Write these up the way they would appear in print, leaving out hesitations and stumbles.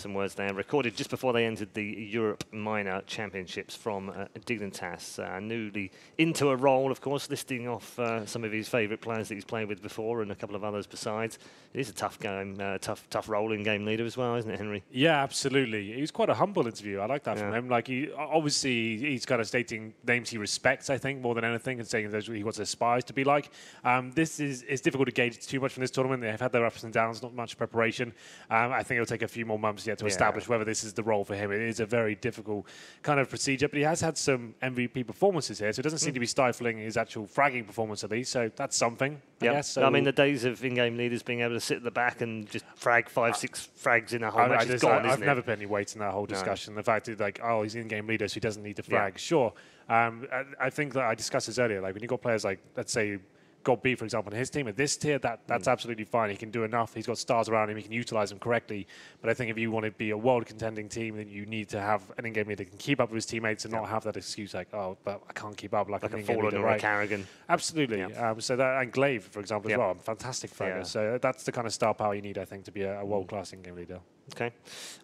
some words there, recorded just before they entered the Europe Minor Championships from Dignitas. Newly into a role, of course, listing off some of his favourite players that he's played with before and a couple of others besides. It is a tough game, tough role in game leader as well, isn't it, Henry? Yeah, absolutely. It was quite a humble interview. I like that from him. Like, obviously, he's kind of stating names he respects, I think, more than anything, and saying that he wants to aspire to be like. It's difficult to gauge too much from this tournament. They've had their ups and downs, not much preparation. I think it'll take a few more months yet to establish whether this is the role for him. It is a very difficult kind of procedure, but he has had some MVP performances here, so it doesn't seem to be stifling his actual fragging performance at least, so that's something, I guess. So I mean, the days of in-game leaders being able to sit at the back and just frag 5-6 frags in a whole match is gone, isn't it? I've never put any weight in that whole discussion. The fact that, like, oh, he's in-game leader, so he doesn't need to frag. Sure. I think that I discussed this earlier. Like, when you've got players like, let's say, God B, for example, in his team, at this tier, that's absolutely fine. He can do enough. He's got stars around him. He can utilize them correctly. But I think if you want to be a world contending team, then you need to have an in-game leader that can keep up with his teammates and not have that excuse like, oh, but I can't keep up. Like a Fallen or a Carrigan. Absolutely. So that, and Glaive, for example, as well. Fantastic fragger. So that's the kind of star power you need, I think, to be a world-class in-game leader. Okay.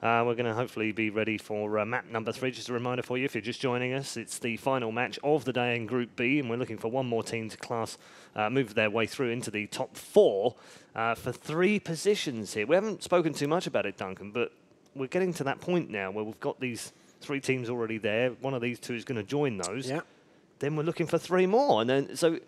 We're going to hopefully be ready for map number 3. Just a reminder for you, if you're just joining us, it's the final match of the day in Group B, and we're looking for one more team to move their way through into the top 4 for 3 positions here. We haven't spoken too much about it, Duncan, but we're getting to that point now where we've got these 3 teams already there. One of these 2 is going to join those. Yeah. Then we're looking for 3 more, and then so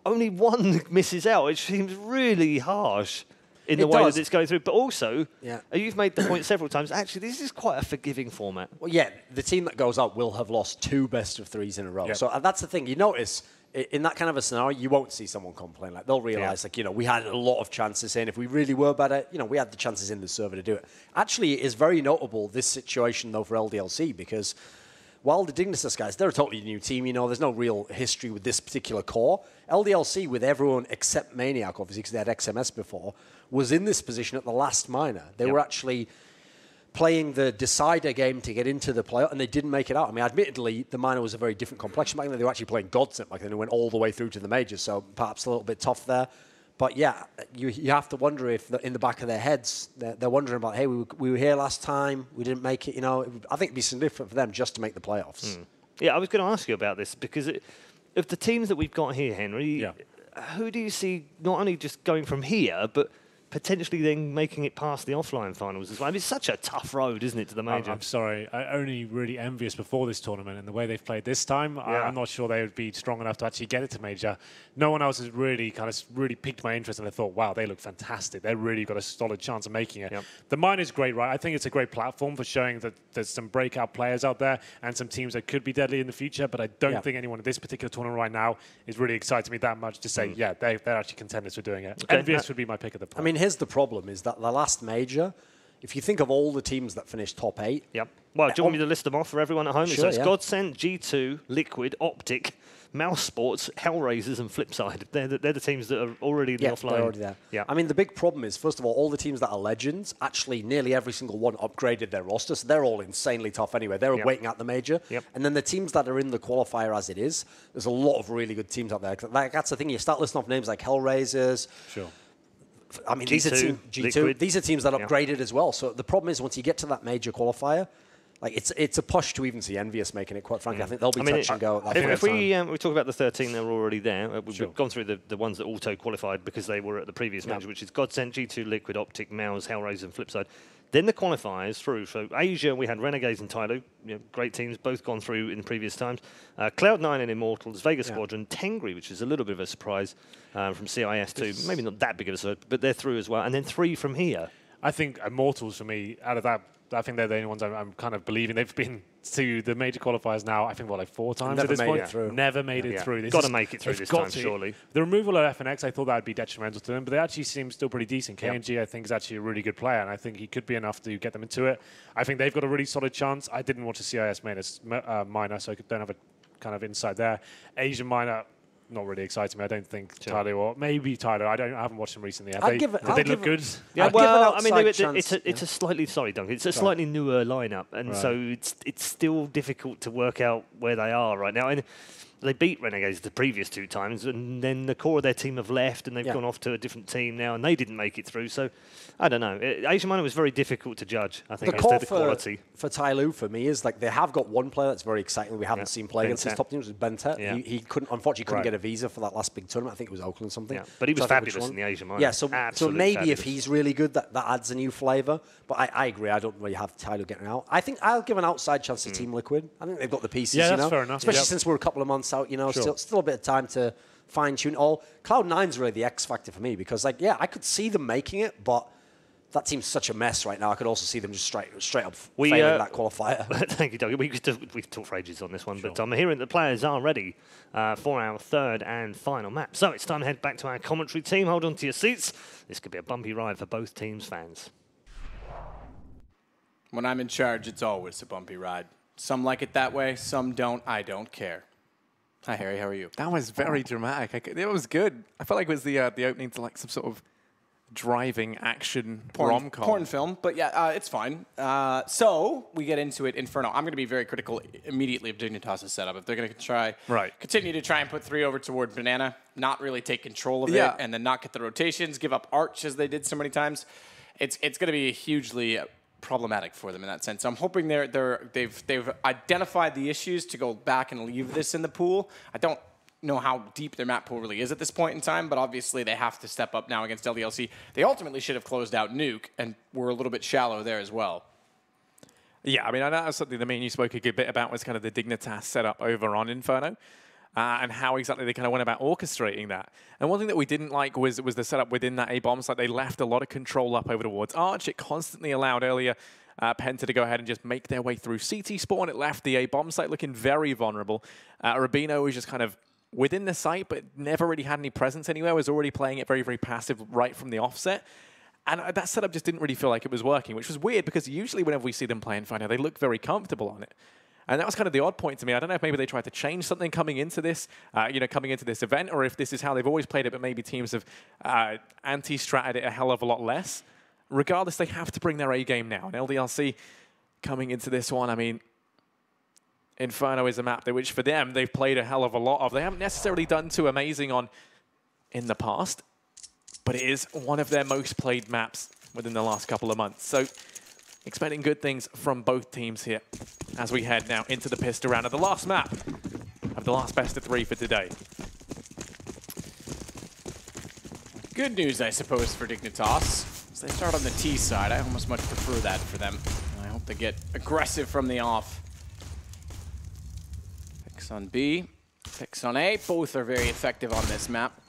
only one misses out. It seems really harsh in the way that it's going through. But also, you've made the point several times, actually, this is quite a forgiving format. Well, yeah, the team that goes out will have lost 2 best-of-3s in a row. So that's the thing. You notice, in that kind of a scenario, you won't see someone complain. Like, they'll realise, like, you know, we had a lot of chances in. If we really were better, you know, we had the chances in the server to do it. Actually, it is very notable, this situation, though, for LDLC, because while the Dignitas guys, they're a totally new team, you know, there's no real history with this particular core. LDLC, with everyone except Maniac, obviously, because they had XMS before, was in this position at the last minor. They were actually playing the decider game to get into the playoff, and they didn't make it out. I mean, admittedly, the minor was a very different complexion back then. They were actually playing Godsent, like they went all the way through to the majors, so perhaps a little bit tough there. But yeah, you have to wonder if in the back of their heads, they're wondering about, hey, we were here last time, we didn't make it, you know. I think it'd be significant for them just to make the playoffs. Yeah, I was going to ask you about this, because of the teams that we've got here, Henry, who do you see not only just going from here, but potentially then making it past the offline finals as well? I mean, it's such a tough road, isn't it, to the major? I'm sorry. I only really envious before this tournament and the way they've played this time. I'm not sure they would be strong enough to actually get it to major. No one else has really piqued my interest, and I thought, wow, they look fantastic. They've really got a solid chance of making it. The minor is great, right? I think it's a great platform for showing that there's some breakout players out there and some teams that could be deadly in the future, but I don't think anyone in this particular tournament right now is really exciting me that much to say, yeah, they're actually contenders for doing it. Okay. Envious would be my pick of the point. I mean, here's the problem, is that the last major, if you think of all the teams that finished top 8... Well, do you want me to list them off for everyone at home? Sure, so it's Godsent, G2, Liquid, Optic, Mouse Sports, Hellraisers, and Flipside. They're the teams that are already in the offline. They're already there. I mean, the big problem is, first of all the teams that are legends, actually nearly every single one upgraded their roster, so they're all insanely tough anyway. They're waiting out the major. And then the teams that are in the qualifier as it is, there's a lot of really good teams out there. Like, that's the thing, you start listing off names like Hellraisers. Sure. I mean, G2, these are teams that upgraded as well. So the problem is, once you get to that major qualifier, like it's a push to even see Envious making it, quite frankly. I think they'll be touch and go at that point. If we talk about the 13 that are already there, we've gone through the ones that auto-qualified because they were at the previous match, which is Godsent, G2, Liquid, Optic, Mouse, Hellraiser, and Flipside. Then the qualifiers through. So Asia, we had Renegades and Tyloo, great teams, both gone through in previous times. Cloud9 and Immortals, Vega Squadron, Tengri, which is a little bit of a surprise from CIS too. Maybe not that big of a surprise, but they're through as well. And then 3 from here. I think Immortals, for me, out of that, I think they're the only ones I'm kind of believing. They've been to the major qualifiers now, I think, like 4 times at this point. Never made it through. Got to make it through this time, surely. The removal of FNX, I thought that would be detrimental to them, but they actually seem still pretty decent. KNG, I think, is actually a really good player, and I think he could be enough to get them into it. I think they've got a really solid chance. I didn't watch the CIS minor, so I don't have a kind of insight there. Asian minor, not really exciting me. I don't think Tyler, or maybe Tyler. I haven't watched them recently. Did they look good? Yeah, well, I mean, it's a slightly Duncan. It's a slightly newer lineup, and so it's still difficult to work out where they are right now. And they beat Renegades the previous 2 times, and then the core of their team have left, and they've gone off to a different team now, and they didn't make it through. So, I don't know. Asia Minor was very difficult to judge, I think, the as core to the quality. For Tyloo, for me, is like they have got one player that's very exciting we haven't seen play against his top teams, was Bentet. Yeah. He couldn't, unfortunately, couldn't get a visa for that last big tournament. I think it was Oakland something. Yeah. But he was fabulous in the Asia Minor. Yeah, so maybe fabulous. if he's really good, that adds a new flavour. But I agree. I don't really have Tyloo getting out. I think I'll give an outside chance to Team Liquid. I think they've got the pieces, Yeah, that's fair enough. Especially since we're a couple of months out, still a bit of time to fine-tune all. Cloud9's really the X factor for me because, I could see them making it, but that team's such a mess right now. I could also see them just straight up failing that qualifier. Thank you, Doug. We've talked for ages on this one, but I'm hearing the players are ready for our third and final map. So it's time to head back to our commentary team. Hold on to your seats. This could be a bumpy ride for both teams' fans. When I'm in charge, it's always a bumpy ride. Some like it that way, some don't. I don't care. Hi, Harry. How are you? That was very dramatic. It was good. I felt like it was the opening to like some sort of driving action rom-com. Porn film, but yeah, it's fine. So we get into it. Inferno. I'm going to be very critical immediately of Dignitas' setup. If they're going to continue to try and put 3 over toward Banana, not really take control of it, and then not get the rotations, give up Arch as they did so many times, it's going to be hugely problematic for them in that sense. I'm hoping they've identified the issues to go back and leave this in the pool. I don't know how deep their map pool really is at this point in time, but obviously they have to step up now against LDLC. They ultimately should have closed out Nuke, and were a little bit shallow there as well. Yeah, I mean, I know that's something that me and you spoke a good bit about was kind of the Dignitas setup over on Inferno. And how exactly they kind of went about orchestrating that. And one thing that we didn't like was the setup within that A-bomb site. They left a lot of control up over towards Arch. It constantly allowed earlier Penta to go ahead and just make their way through CT spawn. It left the A-bomb site looking very vulnerable. Rubino was just kind of within the site, but never really had any presence anywhere. Was already playing it very, very passive right from the offset. And that setup just didn't really feel like it was working, which was weird because usually whenever we see them play Inferno, they look very comfortable on it. And that was kind of the odd point to me. I don't know if maybe they tried to change something coming into this, coming into this event, or if this is how they've always played it, but maybe teams have anti-stratted it a hell of a lot less. Regardless, they have to bring their A game now. And LDLC coming into this one, I mean, Inferno is a map that, which for them, they've played a hell of a lot of. They haven't necessarily done too amazing on in the past, but it is one of their most played maps within the last couple of months. So expecting good things from both teams here as we head now into the pistol round of the last map of the last best of 3 for today. Good news, I suppose, for Dignitas. As they start on the T side, I almost much prefer that for them. I hope they get aggressive from the off. Picks on B, picks on A. Both are very effective on this map.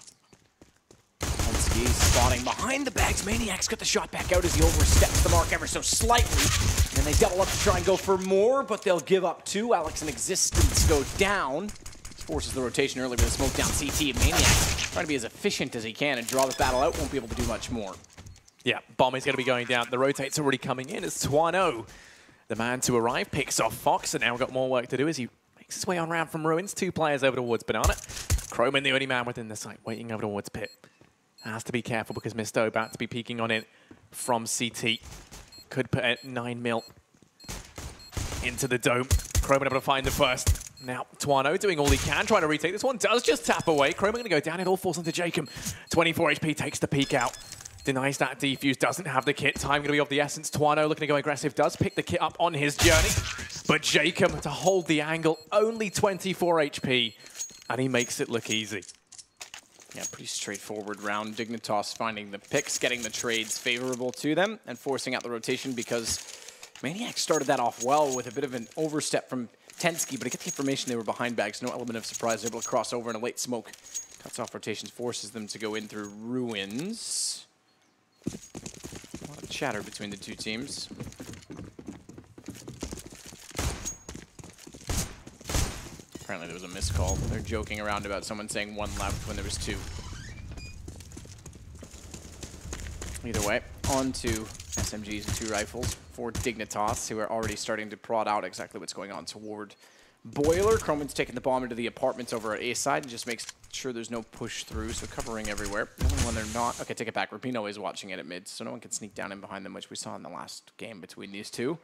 Spotting behind the bags. Maniac's got the shot back out as he oversteps the mark ever so slightly. And they double up to try and go for more, but they'll give up 2. Alex and Existence go down. This forces the rotation early with a smoke down CT. Maniac trying to be as efficient as he can and draw the battle out. Won't be able to do much more. Yeah, bomb is going to be going down. The rotate's already coming in as Twano, the man to arrive, picks off Fox, and now got more work to do as he makes his way on round from Ruins. 2 players over towards Banana. Croman, the only man within the site, waiting over towards Pit. Has to be careful because Misto about to be peeking on it from CT. Could put a 9 mil into the dome. Croman able to find the first. Now, Twano doing all he can, trying to retake this one. Does just tap away. Croman going to go down. It all falls onto Jacob. 24 HP takes the peek out. Denies that defuse. Doesn't have the kit. Time going to be of the essence. Twano looking to go aggressive. Does pick the kit up on his journey. But Jacob to hold the angle. Only 24 HP. And he makes it look easy. Yeah, pretty straightforward round. Dignitas finding the picks, getting the trades favorable to them, and forcing out the rotation because Maniac started that off well with a bit of an overstep from Tensky, but to get the information they were behind bags, no element of surprise, they're able to cross over in a late smoke. Cuts off rotations, forces them to go in through Ruins. A lot of chatter between the 2 teams. Apparently there was a missed call. They're joking around about someone saying 1 left when there was 2. Either way, on to SMGs and 2 rifles for Dignitas, who are already starting to prod out exactly what's going on toward Boiler. Croman's taking the bomb into the apartments over at A side and just makes sure there's no push through, so covering everywhere. The only one they're not... Okay, take it back. Rubino is watching it at mid, so no one can sneak down in behind them, which we saw in the last game between these 2.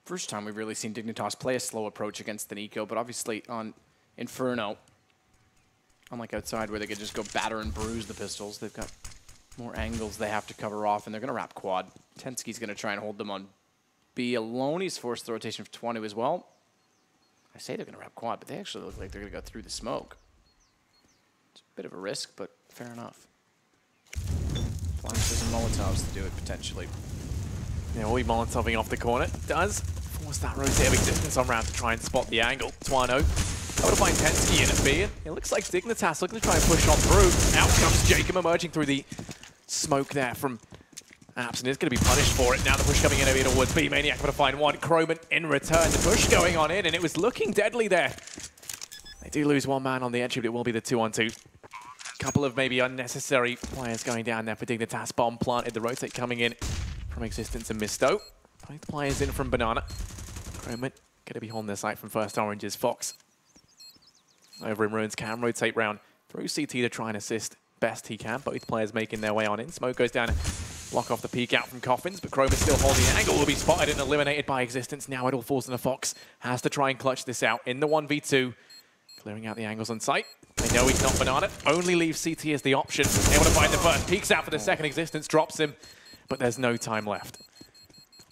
first time we've really seen Dignitas play a slow approach against the Nico, but obviously on Inferno, unlike outside where they could just go batter and bruise the pistols, they've got more angles they have to cover off, and they're going to wrap quad. Tensky's going to try and hold them on B alone. He's forced the rotation of 20 as well. I say they're going to wrap quad, but they actually look like they're going to go through the smoke. It's a bit of a risk, but fair enough. Flashes and Molotovs to do it, potentially. Yeah, all Molotoving off the corner. Does force that rotate of existence on round to try and spot the angle. Twano able to find Tensky in a B, and it looks like Dignitas looking to try and push on through. Out comes Jacob emerging through the smoke there from Apps, and is going to be punished for it. Now the push coming in over towards B. Maniac able to find one. Croman in return. The push going on in, and it was looking deadly there. They do lose one man on the entry, but it will be the 2-on-2. Couple of maybe unnecessary players going down there for Dignitas. Bomb planted, the rotate coming in from Existence and Misto. Both players in from Banana. Croman going to be holding their sight from first Orange's Fox. Over in Ruins can rotate round through CT to try and assist best he can. Both players making their way on in. Smoke goes down, block off the peek out from Coffins, but Croman still holding the angle. Will be spotted and eliminated by Existence. Now it'll force the Fox. Has to try and clutch this out in the 1v2. Clearing out the angles on site. They know he's not Banana. Only leaves CT as the option. Able to find the first. Peeks out for the second. Existence drops him, but there's no time left.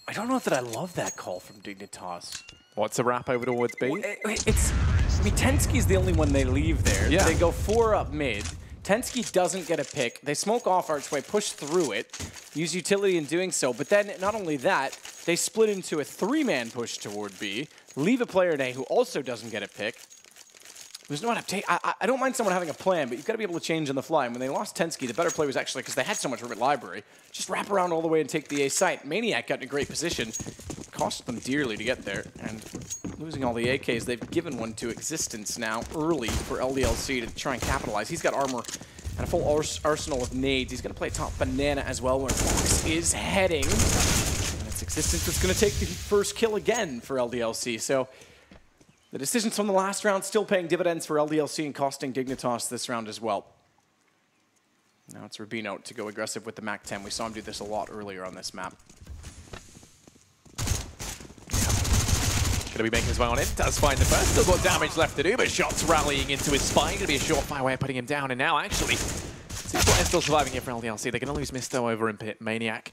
I don't know that I love that call from Dignitas. What's a wrap over towards B? I mean, Tensky's the only one they leave there. Yeah. They go 4 up mid. Tensky doesn't get a pick. They smoke off Archway, push through it, use utility in doing so. But then, not only that, they split into a 3-man push toward B, leave a player in A who also doesn't get a pick. There's no adaptation. I don't mind someone having a plan, but you've got to be able to change on the fly. And when they lost Tensky, the better play was actually, because they had so much room at library, just wrap around all the way and take the A site. Maniac got in a great position. Cost them dearly to get there. And losing all the AKs, they've given one to Existence now early for LDLC to try and capitalize. He's got armor and a full arsenal of nades. He's going to play top Banana as well, where Fox is heading. And it's Existence that's going to take the first kill again for LDLC. So the decisions from the last round still paying dividends for LDLC and costing Dignitas this round as well. Now it's Rubino to go aggressive with the MAC-10. We saw him do this a lot earlier on this map. Going to be making his way on in. Does find the first. Still got damage left to do, but shots rallying into his spine. Going to be a short fire way of putting him down. And now, actually, 6 players still surviving here for LDLC. They're going to lose Misto over in pit. Maniac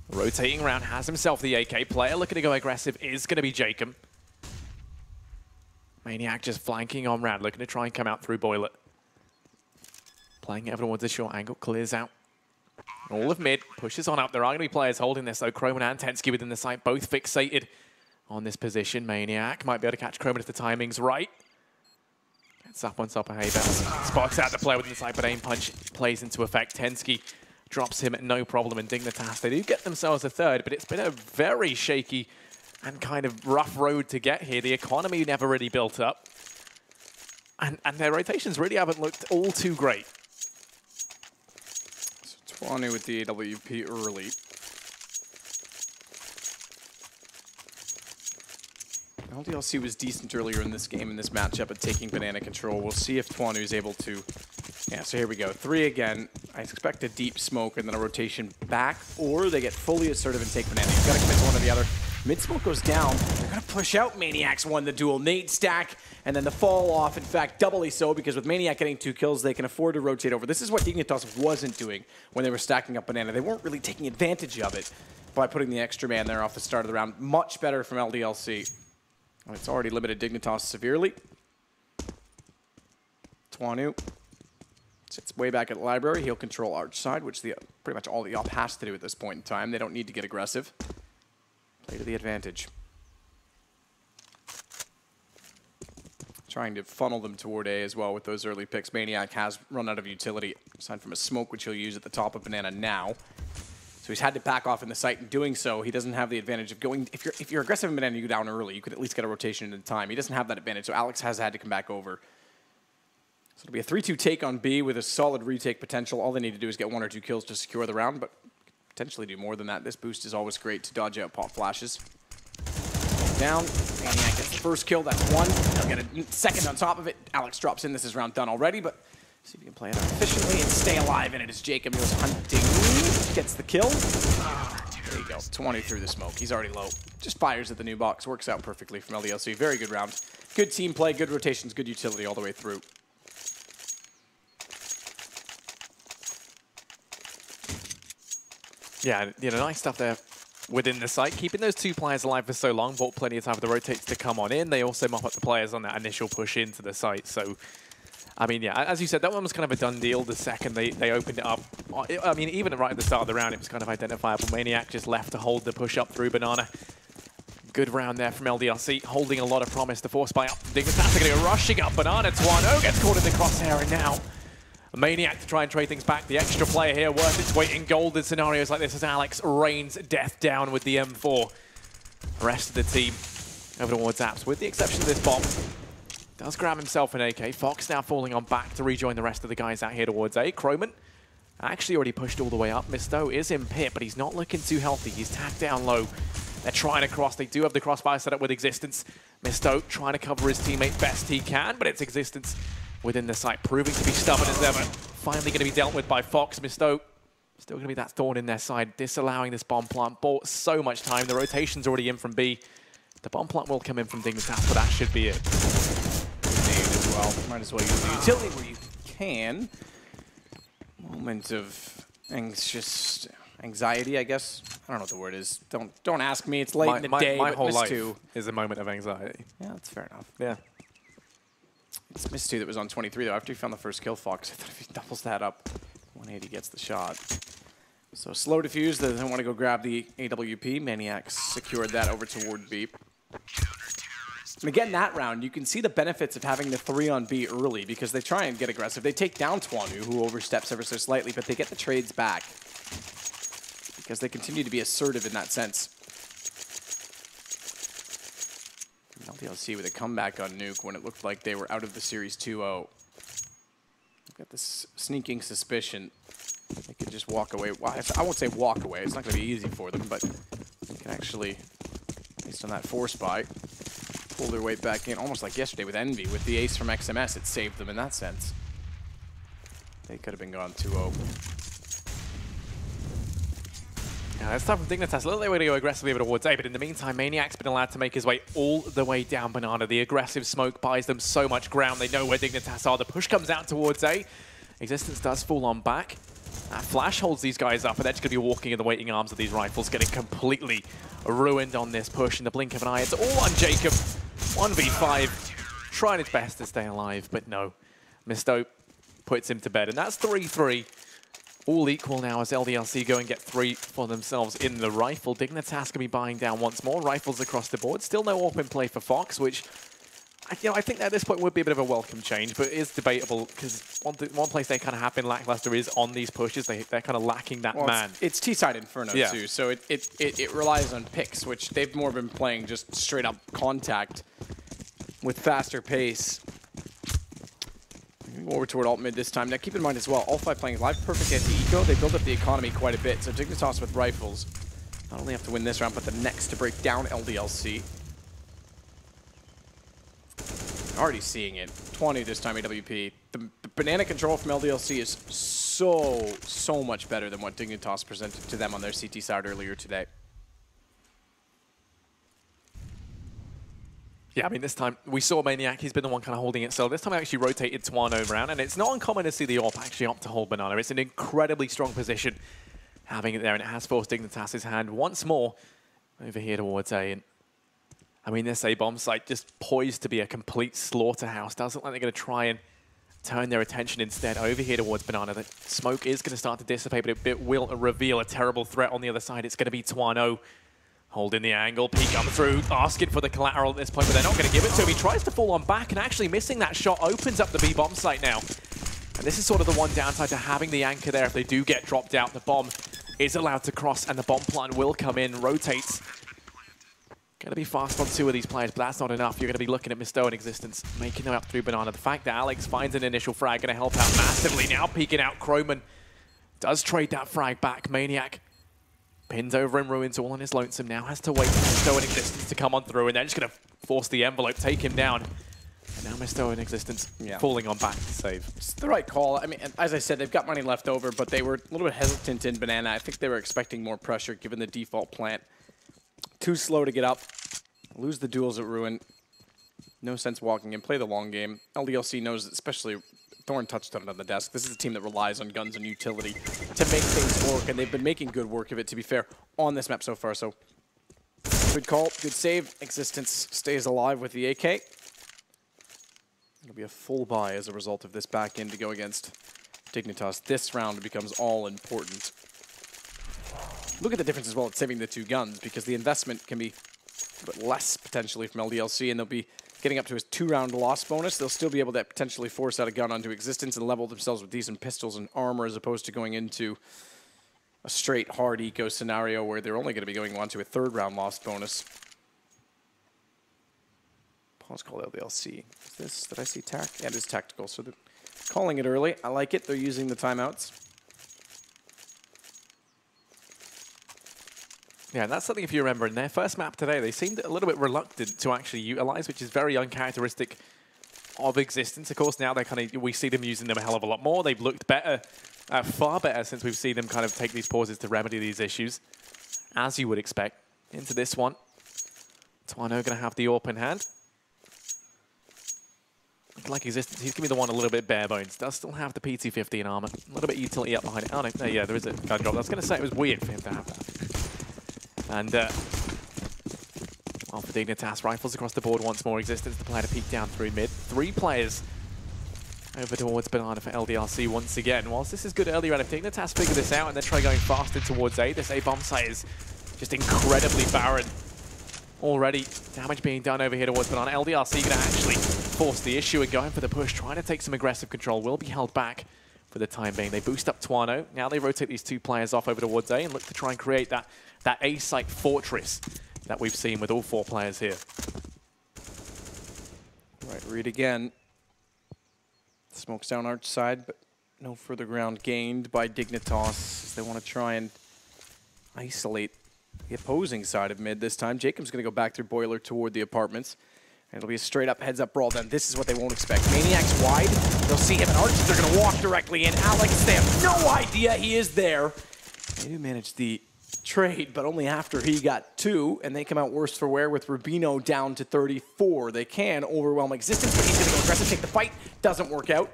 rotating around, has himself the AK player. Looking to go aggressive is going to be Jacob. Maniac just flanking on round, looking to try and come out through Boiler. Playing everyone with a short angle, clears out. All of mid, pushes on up. There are going to be players holding this, though. Croman and Tensky within the site, both fixated on this position. Maniac might be able to catch Croman if the timing's right. Gets up on top of Haybell. Spots out the player within the site, but aim punch plays into effect. Tensky drops him at no problem in Dignitas. They do get themselves a third, but it's been a very shaky and kind of rough road to get here. The economy never really built up. And their rotations really haven't looked all too great. So Twanu with the AWP early. LDLC was decent earlier in this game, in this matchup, at taking Banana control. We'll see if Twanu is able to... Yeah, so here we go. 3 again. I expect a deep smoke and then a rotation back, or they get fully assertive and take Banana. You've got to commit to one or the other. Mid-smoke goes down. They're going to push out. Maniac's won the duel. Nade stack, and then the fall off, in fact, doubly so, because with Maniac getting 2 kills, they can afford to rotate over. This is what Dignitas wasn't doing when they were stacking up Banana. They weren't really taking advantage of it by putting the extra man there off the start of the round. Much better from LDLC. And it's already limited Dignitas severely. Twanu sits way back at the library. He'll control arch side, which pretty much all the op has to do at this point in time. They don't need to get aggressive. Play to the advantage. Trying to funnel them toward A as well with those early picks. Maniac has run out of utility, aside from a smoke, which he'll use at the top of Banana now. So he's had to back off in the site. In doing so, he doesn't have the advantage of going... If you're aggressive in Banana, you go down early, you could at least get a rotation in time. He doesn't have that advantage, so Alex has had to come back over. So it'll be a 3-2 take on B with a solid retake potential. All they need to do is get 1 or 2 kills to secure the round, but potentially do more than that. This boost is always great to dodge out pop flashes. Down. Maniac gets the first kill. That's 1. They'll get a second on top of it. Alex drops in. This is round done already, but see if he can play it out efficiently and stay alive. And it is Jacob who's hunting. Gets the kill. There you go. 20 through the smoke. He's already low. Just fires at the new box. Works out perfectly from LDLC. Very good round. Good team play, good rotations, good utility all the way through. Yeah, you know, nice stuff there within the site. Keeping those 2 players alive for so long, bought plenty of time for the rotates to come on in. They also mop up the players on that initial push into the site. So, I mean, yeah, as you said, that one was kind of a done deal the second they opened it up. I mean, even right at the start of the round, it was kind of identifiable. Maniac just left to hold the push up through Banana. Good round there from LDLC, holding a lot of promise. The force buy up. Dignitas are going to go rushing up. Banana, Twano gets caught in the crosshair, and now Maniac to try and trade things back. The extra player here worth its weight in gold in scenarios like this as Alex rains death down with the M4. The rest of the team over towards Apps, with the exception of this bomb. Does grab himself an AK. Fox now falling on back to rejoin the rest of the guys out here towards A. Croman actually already pushed all the way up. Misto is in pit, but he's not looking too healthy. He's tagged down low. They're trying to cross. They do have the crossfire set up with Existence. Misto trying to cover his teammate best he can, but it's Existence within the site, proving to be stubborn as ever. Finally going to be dealt with by Fox. Misto still going to be that thorn in their side, disallowing this bomb plant. Bought so much time. The rotation's already in from B. The bomb plant will come in from Dignitas, but that should be it. As well. Might as well use the utility where you can. Moment of anxiety, I guess. I don't know what the word is. Don't ask me. It's late in the day. My whole life Miss2 is a moment of anxiety. Yeah, that's fair enough. Yeah. It's Miss2 that was on 23 though. After he found the first kill, Fox, I thought if he doubles that up, 180 gets the shot. So slow defuse. They don't want to go grab the AWP. Maniac secured that over toward B. And again, that round, you can see the benefits of having the 3 on B early because they try and get aggressive. They take down Twanu, who oversteps ever so slightly, but they get the trades back because they continue to be assertive in that sense. LDLC with a comeback on Nuke when it looked like they were out of the series 2-0. I've got this sneaking suspicion they could just walk away. Well, I won't say walk away. It's not going to be easy for them, but they can actually, based on that force buy, pull their way back in, almost like yesterday with Envy. With the ace from XMS, it saved them in that sense. They could have been gone 2-0. Yeah, it's time from Dignitas. A little way to go aggressively over towards A, but in the meantime, Maniac's been allowed to make his way all the way down Banana. The aggressive smoke buys them so much ground. They know where Dignitas are. The push comes out towards A. Existence does fall on back. That flash holds these guys up, and they're just going to be walking in the waiting arms of these rifles, getting completely ruined on this push in the blink of an eye. It's all on Jacob. 1v5, trying its best to stay alive, but no. Misto puts him to bed, and that's 3-3. All equal now as LDLC go and get 3 for themselves in the rifle. Dignitas going to be buying down once more. Rifles across the board. Still no open play for Fox, which I think at this point would be a bit of a welcome change, but it is debatable because one place they kind of have been lackluster is on these pushes. They're kind of lacking that man. It's T-side Inferno too, so it relies on picks, which they've more been playing just straight up contact with faster pace. Over toward alt mid this time. Now keep in mind as well, all 5 playing live perfect anti-eco. They build up the economy quite a bit. So Dignitas with rifles not only have to win this round, but the next to break down LDLC. Already seeing it. 20 this time AWP. The banana control from LDLC is so much better than what Dignitas presented to them on their CT side earlier today. Yeah, I mean, this time we saw Maniac. He's been the one kind of holding it. So this time I actually rotated Twano around, and it's not uncommon to see the AWP actually opt to hold Banana. It's an incredibly strong position having it there, and it has forced Dignitas' hand once more over here towards A. And I mean, this A bomb site just poised to be a complete slaughterhouse. Doesn't look like they're going to try and turn their attention instead over here towards Banana. The smoke is going to start to dissipate, but it will reveal a terrible threat on the other side. It's going to be Twano. Holding the angle, peek come through, asking for the collateral at this point, but they're not going to give it to him. He tries to fall on back, and actually missing that shot opens up the B bomb site now. And this is sort of the one downside to having the anchor there. If they do get dropped out, the bomb is allowed to cross, and the bomb plant will come in, rotates. Going to be fast on 2 of these players, but that's not enough. You're going to be looking at Misto in Existence, making them up through Banana. The fact that Alex finds an initial frag going to help out massively. Now peeking out, Croman does trade that frag back. Maniac pins over in ruins all on his lonesome now. Has to wait for Misto in Existence to come on through, and they're just going to force the envelope, take him down. Now Misto in existence, falling on back to save. It's the right call. I mean, as I said, they've got money left over, but they were a little bit hesitant in Banana. I think they were expecting more pressure given the default plant. Too slow to get up. Lose the duels at Ruin. No sense walking in. Play the long game. LDLC knows that, especially Thorn touched on it on the desk. This is a team that relies on guns and utility to make things work, and they've been making good work of it, to be fair, on this map so far. So, good call, good save. Existence stays alive with the AK. It'll be a full buy as a result of this back end to go against Dignitas. This round becomes all important. Look at the difference as well at saving the 2 guns, because the investment can be a bit less potentially from LDLC, and they'll be getting up to a 2-round loss bonus. They'll still be able to potentially force out a gun onto existence and level themselves with decent pistols and armor, as opposed to going into a straight hard eco scenario where they're only going to be going on to a 3rd-round loss bonus. Pause call LDLC. Is this, did I see tac? Yeah, it is tactical, so they're calling it early. I like it. They're using the timeouts. Yeah, and that's something, if you remember, in their first map today, they seemed a little bit reluctant to actually utilize, which is very uncharacteristic of existence. Of course, now we see them using them a hell of a lot more. They've looked better, far better, since we've seen them kind of take these pauses to remedy these issues, as you would expect. Into this one, Twano going to have the AWP in hand. Like existence, he's going to be the one a little bit bare bones. Does still have the PT-50 in armor. A little bit utility up behind it. Oh no, yeah, there is a gun drop. I was going to say it was weird for him to have that. And, well, for Dignitas, rifles across the board once more. Existence, the player to peek down through mid. 3 players over towards Banana for LDLC once again. Whilst this is good early round, if Dignitas figure this out and then try going faster towards A, this A bomb site is just incredibly barren already. Damage being done over here towards Banana. LDLC going to actually force the issue and going for the push, trying to take some aggressive control. Will be held back for the time being. They boost up Twano. Now they rotate these 2 players off over towards A and look to try and create that A-site fortress that we've seen with all 4 players here. Right, read again. Smokes down arch side, but no further ground gained by Dignitas. They want to try and isolate the opposing side of mid this time. Jacob's going to go back through Boiler toward the apartments. And it'll be a straight-up heads-up brawl then. This is what they won't expect. Maniac's wide. They'll see him, and Archers are going to walk directly in. Alex, they have no idea he is there. They do manage the trade, but only after he got 2, and they come out worse for wear with Rubino down to 34. They can overwhelm existence, but he's going to go aggressive, take the fight. Doesn't work out.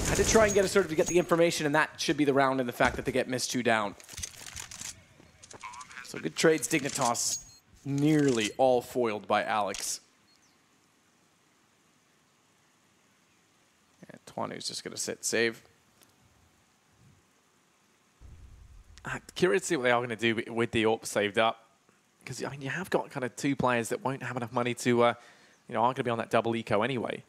Had to try and get a sort of to get the information, and that should be the round in the fact that they get missed 2 down. So good trades, Dignitas. Nearly all foiled by Alex. And Twanu's just going to sit save. I'm curious to see what they are going to do with the AWP saved up. Because, I mean, you have got kind of 2 players that won't have enough money to, you know, aren't going to be on that double eco anyway.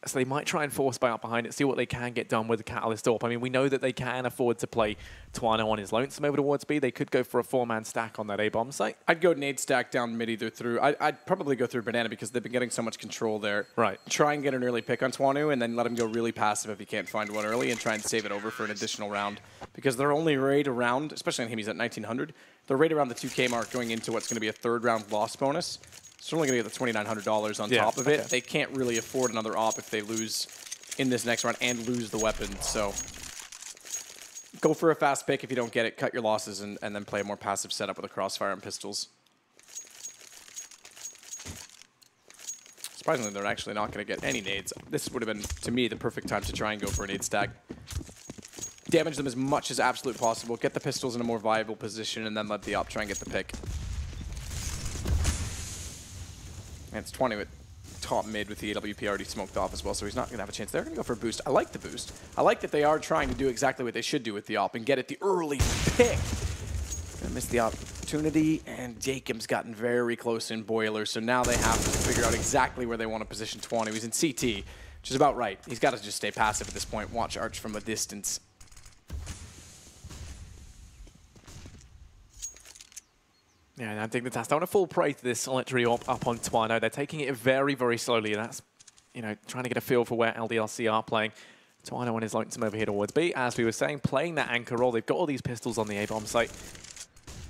So they might try and force buy up behind it, see what they can get done with the Catalyst AWP. I mean, we know that they can afford to play Twano on his lonesome over towards B. They could go for a 4-man stack on that A-bomb site. I'd go nade stack down mid either through. I'd probably go through Banana because they've been getting so much control there. Right. Try and get an early pick on Twano and then let him go really passive if he can't find one early and try and save it over for an additional round. Because they're only right around, especially on him, he's at 1900. They're right around the 2K mark going into what's going to be a 3rd round loss bonus. So they're only going to get the $2,900 on top of it. They can't really afford another op if they lose in this next round and lose the weapon. So go for a fast pick. If you don't get it, cut your losses and then play a more passive setup with a crossfire and pistols. Surprisingly, they're actually not going to get any nades. This would have been, to me, the perfect time to try and go for a nade stack. Damage them as much as absolutely possible. Get the pistols in a more viable position and then let the op try and get the pick. And it's 20 with top mid with the AWP already smoked off as well, so he's not going to have a chance. They're going to go for a boost. I like the boost. I like that they are trying to do exactly what they should do with the op and get it the early pick. Gonna miss the opportunity, and Jacob's gotten very close in Boiler, so now they have to figure out exactly where they want to position 20. He's in CT, which is about right. He's got to just stay passive at this point, watch Arch from a distance. Yeah, and I think Dignitas don't want to fall prey to this solitary AWP up on Twano. They're taking it very, very slowly, and that's, you know, trying to get a feel for where LDLC are playing. Twano on his lonesome over here towards B. As we were saying, playing that anchor role. They've got all these pistols on the A-bomb site.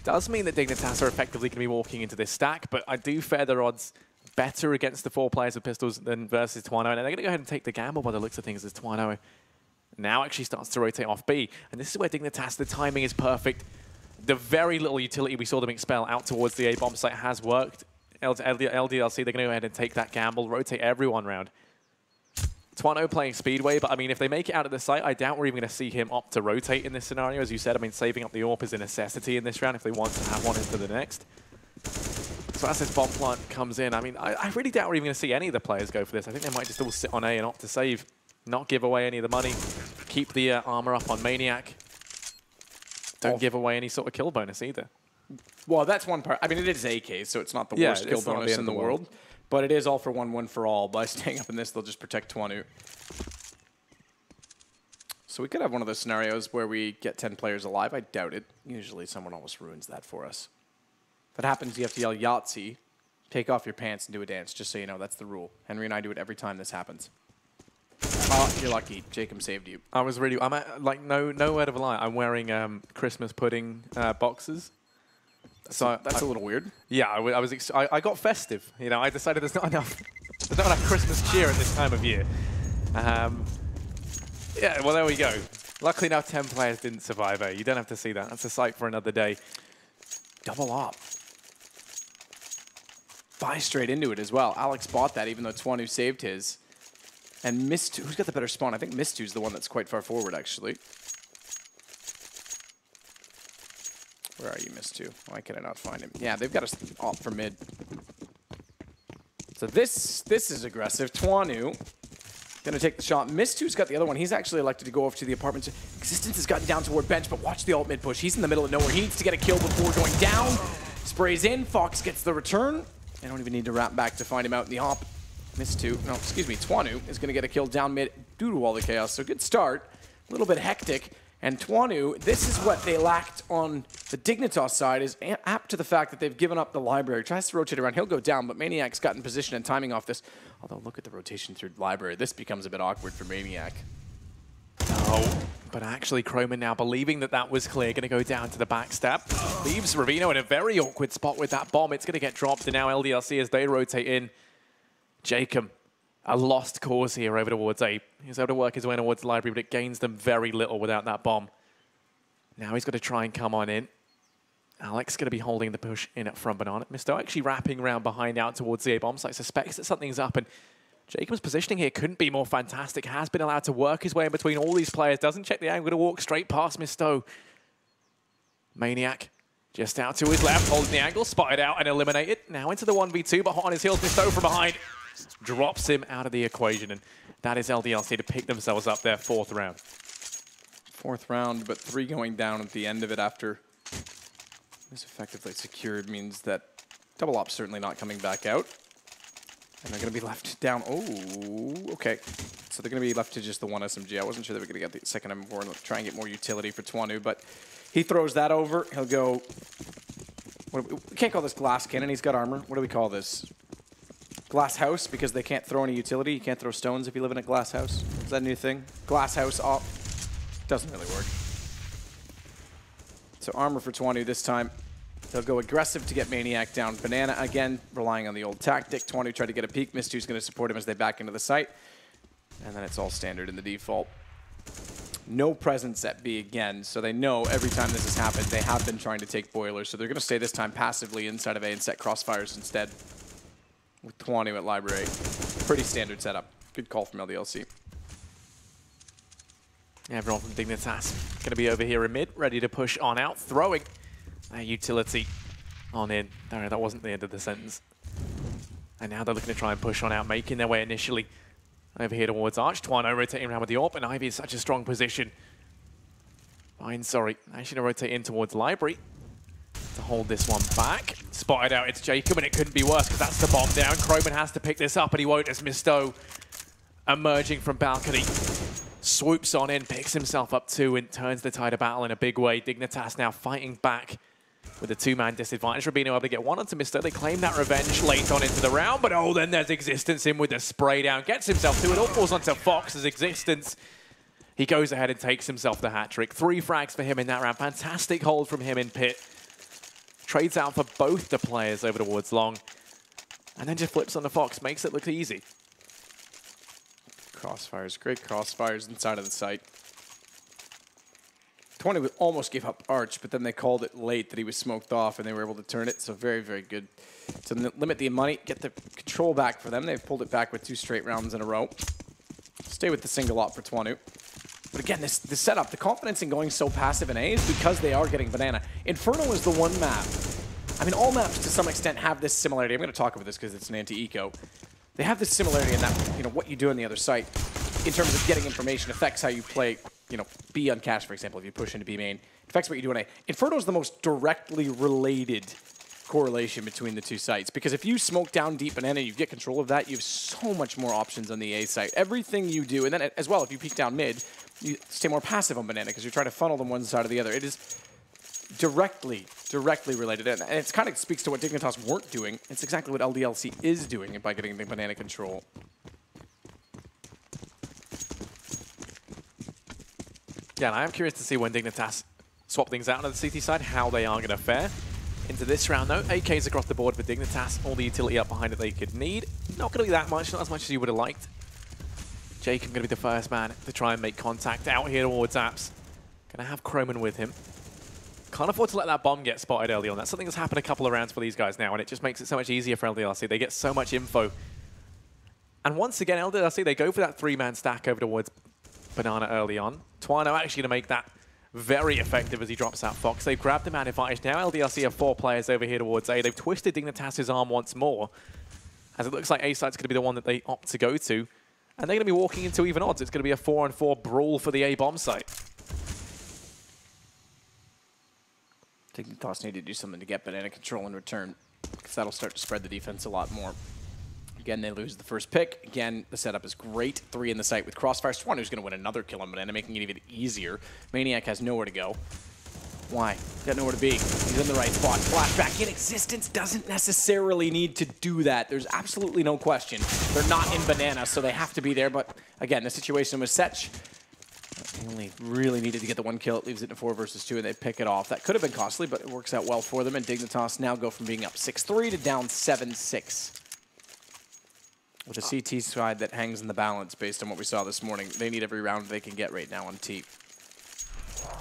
Does mean that Dignitas are effectively going to be walking into this stack, but I do fear their odds better against the 4 players with pistols than versus Twano, and they're going to go ahead and take the gamble by the looks of things as Twano now actually starts to rotate off B. And this is where Dignitas, the timing is perfect. The very little utility we saw them expel out towards the A bomb site has worked. LDLC, they're going to go ahead and take that gamble, rotate everyone round. Twano playing Speedway, but I mean, if they make it out of the site, I doubt we're even going to see him opt to rotate in this scenario. As you said, I mean, saving up the AWP is a necessity in this round if they want to have one into the next. So as this bomb plant comes in, I mean, I really doubt we're even going to see any of the players go for this. I think they might just all sit on A and opt to save, not give away any of the money, keep the armor up on Maniac. Don't give away any sort of kill bonus either. Well, that's one part. I mean, it is AK, so it's not the worst kill bonus in the world. But it is all for one for all. By staying up in this, they'll just protect Twanu. So we could have one of those scenarios where we get 10 players alive. I doubt it. Usually someone always ruins that for us. If that happens, you have to yell Yahtzee, take off your pants and do a dance, just so you know. That's the rule. Henry and I do it every time this happens. Oh, you're lucky. Jacob saved you. I'm at, like, no word of a lie. I'm wearing Christmas pudding boxes. So that's a little weird. Yeah, I got festive. You know, I decided there's not enough Christmas cheer at this time of year. Yeah, well, there we go. Luckily now 10 players didn't survive, eh? You don't have to see that. That's a sight for another day. Double op. Buy straight into it as well. Alex bought that even though Twanu saved his. And Mistu, who's got the better spawn? I think Mistu's the one that's quite far forward, actually. Where are you, Mistu? Why can I not find him? Yeah, they've got us off for mid. So this is aggressive. Twanu gonna take the shot. Mistu's got the other one. He's actually elected to go off to the apartment. Existence has gotten down toward bench, but watch the alt mid push. He's in the middle of nowhere. He needs to get a kill before going down. Sprays in. Fox gets the return. They don't even need to wrap back to find him out in the op. Twanu is gonna get a kill down mid due to all the chaos. So good start. A little bit hectic. And Twanu, this is what they lacked on the Dignitas side, is apt to the fact that they've given up the library. Tries to rotate around. He'll go down, but Maniac's got in position and timing off this. Although, look at the rotation through library. This becomes a bit awkward for Maniac. Oh, but actually Croman now believing that that was clear, going to go down to the backstab. Leaves Ravino in a very awkward spot with that bomb. It's going to get dropped, and now LDLC as they rotate in. Jacob, a lost cause here over towards A. He's able to work his way towards the library, but it gains them very little without that bomb. Now he's got to try and come on in. Alex going to be holding the push in at front banana. Misto actually wrapping around behind out towards the A bomb site. Suspects that something's up, and Jacob's positioning here couldn't be more fantastic. Has been allowed to work his way in between all these players. Doesn't check the angle, going to walk straight past Misto. Maniac just out to his left, holding the angle, spotted out and eliminated. Now into the 1v2, but hot on his heels, Misto from behind. Drops him out of the equation, and that is LDLC to pick themselves up their 4th round. 4th round, but 3 going down at the end of it after this effectively secured means that double op's certainly not coming back out. And they're going to be left down. Oh, okay. So they're going to be left to just the 1 SMG. I wasn't sure they were going to get the second M4 and try and get more utility for Twanu, but he throws that over. He'll go... we can't call this glass cannon. He's got armor. What do we call this? Glass house, because they can't throw any utility. You can't throw stones if you live in a glass house. Is that a new thing? Glass house op. Doesn't really work. So armor for Twanu this time. They'll go aggressive to get Maniac down. Banana again, relying on the old tactic. Twanu tried to get a peek. Mistu's going to support him as they back into the site. And then it's all standard in the default. No presence at B again, so they know every time this has happened, they have been trying to take boilers. So they're going to stay this time passively inside of A and set crossfires instead. With Twanu at library. Pretty standard setup. Good call from LDLC. Everyone from Dignitas going to be over here in mid, ready to push on out, throwing a utility on in. No, that wasn't the end of the sentence. And now they're looking to try and push on out, making their way initially over here towards Arch. Twanu rotating around with the AWP, and Ivy is such a strong position. Fine, sorry. Actually going to rotate in towards library to hold this one back. Spotted out, it's Jacob, and it couldn't be worse because that's the bomb down. Croman has to pick this up, and he won't as Misto emerging from balcony. Swoops on in, picks himself up too, and turns the tide of battle in a big way. Dignitas now fighting back with a 2-man disadvantage. Rubino able to get one onto Misto. They claim that revenge late on into the round, but oh, then there's Existence in with a spray down. Gets himself to it, all falls onto Fox's Existence. He goes ahead and takes himself the hat-trick. 3 frags for him in that round. Fantastic hold from him in pit. Trades out for both the players over towards long. and then just flips on the Fox, makes it look easy. Crossfires, great crossfires inside of the site. 20 almost gave up Arch, but then they called it late that he was smoked off, and they were able to turn it. So very, very good to limit the money, get the control back for them. They've pulled it back with 2 straight rounds in a row. Stay with the single op for Twanu. But again, this setup, the confidence in going so passive in A is because they are getting banana. Inferno is the one map. I mean, all maps to some extent have this similarity. I'm going to talk about this because it's an anti-eco. They have this similarity in that, what you do on the other site in terms of getting information affects how you play, B on cache, for example, if you push into B main. It affects what you do on A. Inferno is the most directly related correlation between the two sites, because if you smoke down deep banana and you get control of that, you have so much more options on the A site. Everything you do, and then as well, if you peek down mid, you stay more passive on banana because you're trying to funnel them one side or the other. It is directly related, and it kind of speaks to what Dignitas weren't doing. It's exactly what LDLC is doing by getting the banana control. Yeah, and I am curious to see when Dignitas swap things out on the CT side, how they are going to fare. Into this round, though, AKs across the board for Dignitas, all the utility up behind that they could need. Not going to be that much, not as much as you would have liked. Jacob going to be the first man to try and make contact out here towards Apps. Going to have Croman with him. Can't afford to let that bomb get spotted early on. That's something that's happened a couple of rounds for these guys now, and it just makes it so much easier for LDLC. They get so much info. And once again, LDLC, they go for that 3-man stack over towards Banana early on. Twano actually going to make that very effective as he drops out Fox. They've grabbed the man advantage. Now LDLC have 4 players over here towards A. They've twisted Dignitas' arm once more, as it looks like A site's going to be the one that they opt to go to. And they're going to be walking into even odds. It's going to be a 4-on-4 brawl for the A bomb site. Dignitas need to do something to get banana control in return, because that'll start to spread the defense a lot more. Again, they lose the first pick. Again, the setup is great. 3 in the site with crossfires. Twanu is going to win another kill on banana, making it even easier. Maniac has nowhere to go. Why? Got nowhere to be. He's in the right spot. Flashback in existence doesn't necessarily need to do that. There's absolutely no question. They're not in banana, so they have to be there. But again, the situation was Setch. He only really needed to get the 1 kill. It leaves it in 4 versus 2, and they pick it off. That could have been costly, but it works out well for them. And Dignitas now go from being up 6-3 to down 7-6. With a CT side that hangs in the balance based on what we saw this morning. They need every round they can get right now on T.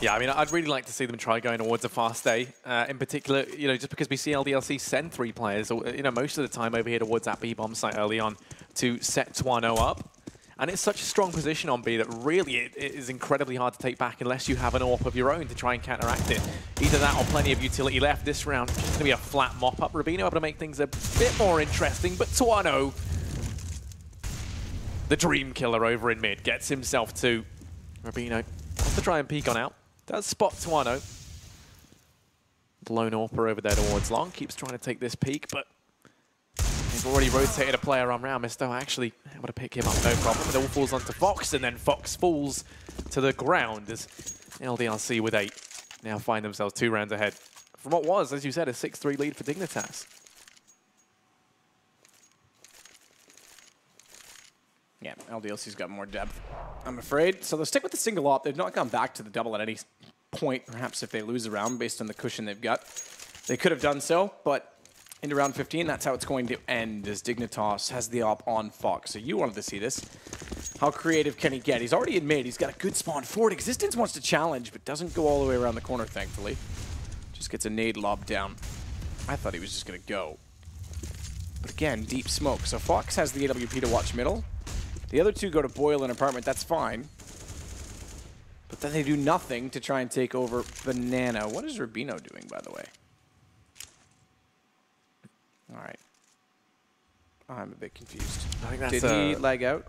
Yeah, I mean, I'd really like to see them try going towards a fast A. In particular, just because we see LDLC send 3 players, most of the time over here towards that B bomb site early on to set Twano up. And it's such a strong position on B that really it is incredibly hard to take back unless you have an AWP of your own to try and counteract it. Either that or plenty of utility left. This round, just going to be a flat mop-up. Rubino able to make things a bit more interesting, but Twano, the dream killer over in mid, gets himself to Rubino. Wants to try and peek on out. Does spot Twano. Lone AWPer over there towards long. Keeps trying to take this peek, but they've already rotated a player on round. Misto actually able to pick him up, no problem. It all falls onto Fox, and then Fox falls to the ground as LDLC with 8 now find themselves 2 rounds ahead from what was, as you said, a 6-3 lead for Dignitas. Yeah, LDLC's got more depth, I'm afraid. So they'll stick with the single op. They've not gone back to the double at any point, perhaps if they lose a round based on the cushion they've got. They could have done so, but into round 15, that's how it's going to end, as Dignitas has the op on Fox. So you wanted to see this. How creative can he get? He's already in mid. He's got a good spawn forward. Existence wants to challenge, but doesn't go all the way around the corner, thankfully. Just gets a nade lobbed down. I thought he was just going to go. But again, deep smoke. So Fox has the AWP to watch middle. The other 2 go to Boyle and Apartment. That's fine. But then they do nothing to try and take over Banana. What is Rubino doing, by the way? All right. I'm a bit confused. I think that's Did he lag out?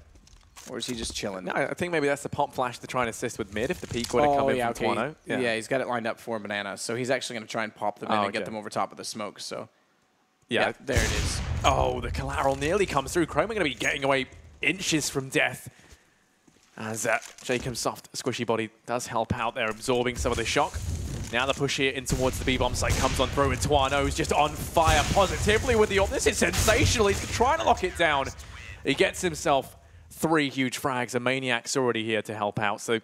Or is he just chilling? No, I think maybe that's the pop flash to try and assist with mid if the peak would have come in from Twano. Yeah, he's got it lined up for Banana. So he's actually going to try and pop them in and get them over top of the smoke. So yeah, there it is. Oh, the collateral nearly comes through. Chroma going to be getting away inches from death as Jacob's soft, squishy body does help out there, absorbing some of the shock. Now the push here in towards the B-bomb site comes on through, and Twano's just on fire positively with the AWP. This is sensational. He's trying to lock it down. He gets himself 3 huge frags. A Maniac's already here to help out. So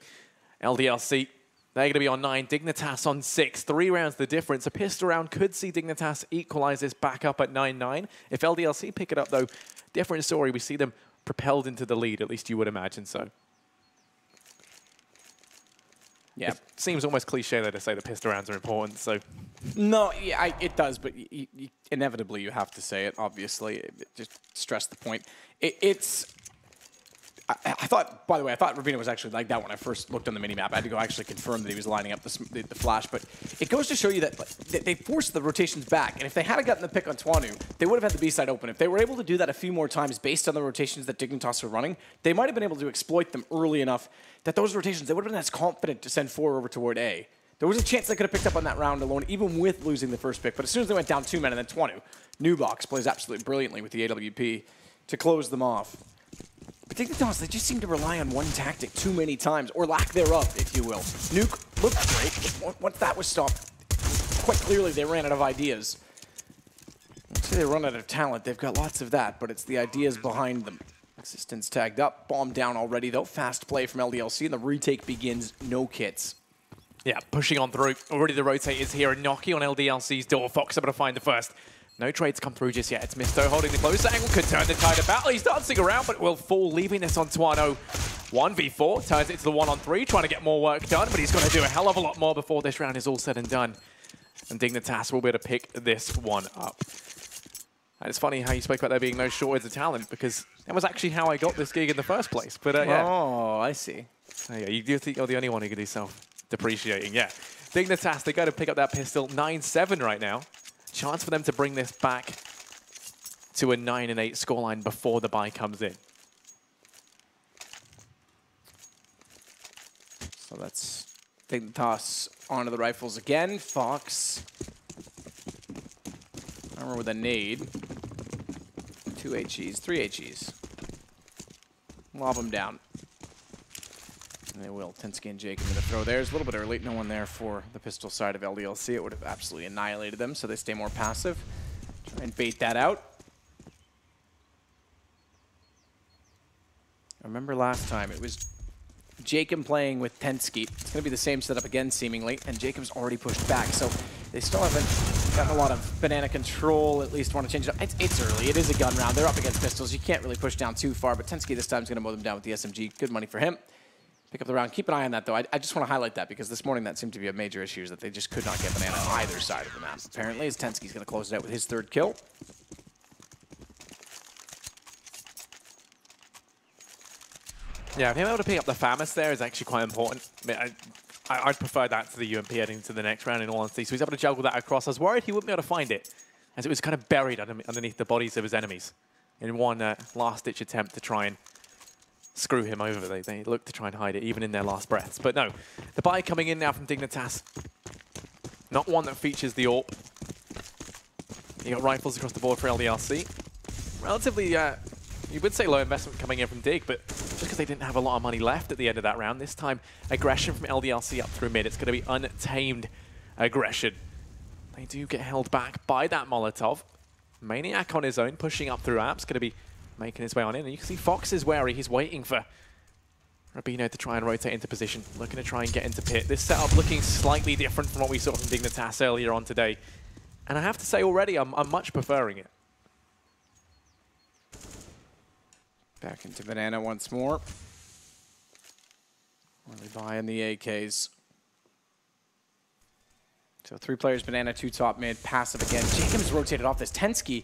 LDLC They're going to be on 9, Dignitas on 6. 3 rounds the difference. A pistol round could see Dignitas equalize this back up at 9-9. If LDLC pick it up, though, different story. We see them propelled into the lead, at least you would imagine so. Yeah. It seems almost cliche though to say the pistol rounds are important, so. No, yeah, it does, but inevitably you have to say it, obviously. Just stress the point. I thought, by the way, I thought Ravina was actually like that when I first looked on the minimap. I had to go actually confirm that he was lining up the flash. But it goes to show you that they forced the rotations back. And if they hadn't gotten the pick on Twanu, they would have had the B side open. If they were able to do that a few more times based on the rotations that Dignitas were running, they might have been able to exploit them early enough that those rotations, they would have been as confident to send 4 over toward A. There was a chance they could have picked up on that round alone, even with losing the first pick. But as soon as they went down 2 men and then Twanu, Nubox plays absolutely brilliantly with the AWP to close them off. But Dignitas, they just seem to rely on one tactic too many times, or lack thereof, if you will. Nuke looked great. Once that was stopped, quite clearly they ran out of ideas. I'd say they run out of talent. They've got lots of that, but it's the ideas behind them. Existence tagged up, bomb down already, though. Fast play from LDLC, and the retake begins. No kits. Yeah, pushing on through. Already the rotate is here. A Noki on LDLC's door. Fox able to find the first. No trades come through just yet. It's Misto holding the close angle. Could turn the tide of battle. He's dancing around, but will fall, leaving this on Twano. 1v4. Turns it to the 1-on-3, trying to get more work done, but he's going to do a hell of a lot more before this round is all said and done. And Dignitas will be able to pick this one up. And it's funny how you spoke about there being no shortage of talent, because that was actually how I got this gig in the first place. But yeah. Oh, I see. Yeah, you do think you're the only one who can do self-depreciating. Yeah. Dignitas, they go to pick up that pistol. 9-7 right now. Chance for them to bring this back to a 9-8 scoreline before the buy comes in. So that's Dignitas onto the rifles again. Fox. Armor with a nade. 2 HEs, 3 HEs. Lob them down. And they will. Tensky and Jake into the throw there. It's a little bit early. No one there for the pistol side of LDLC. It would have absolutely annihilated them, so they stay more passive. Try and bait that out. I remember last time it was Jacob playing with Tensky. It's going to be the same setup again, seemingly, and Jacob's already pushed back, so they still haven't gotten a lot of banana control, at least want to change it up. It's early. It is a gun round. They're up against pistols. You can't really push down too far, but Tensky this time is going to mow them down with the SMG. Good money for him. Pick up the round. Keep an eye on that, though. I just want to highlight that because this morning that seemed to be a major issue, is that they just could not get banana on either side of the map. Apparently, as Tensky's going to close it out with his 3rd kill. Yeah, being able to pick up the FAMAS there is actually quite important. I'd prefer that to the UMP heading to the next round, in all honesty. So he's able to juggle that across. I was worried he wouldn't be able to find it, as it was kind of buried underneath the bodies of his enemies in one last-ditch attempt to try and screw him over. They look to try and hide it, even in their last breaths. But no, the buy coming in now from Dignitas. Not one that features the AWP. You got rifles across the board for LDLC. Relatively, you would say low investment coming in from Dig, but just because they didn't have a lot of money left at the end of that round, this time aggression from LDLC up through mid. It's going to be untamed aggression. They do get held back by that Molotov. Maniac on his own, pushing up through apps, going to be making his way on in. And you can see Fox is wary. He's waiting for Rabino to try and rotate into position, looking to try and get into pit. This setup looking slightly different from what we saw from Dignitas earlier on today. And I have to say already, I'm much preferring it. Back into banana once more. Early buy in the AKs. So 3 players, banana, 2 top mid, passive again. Jacob's rotated off this. Tensky,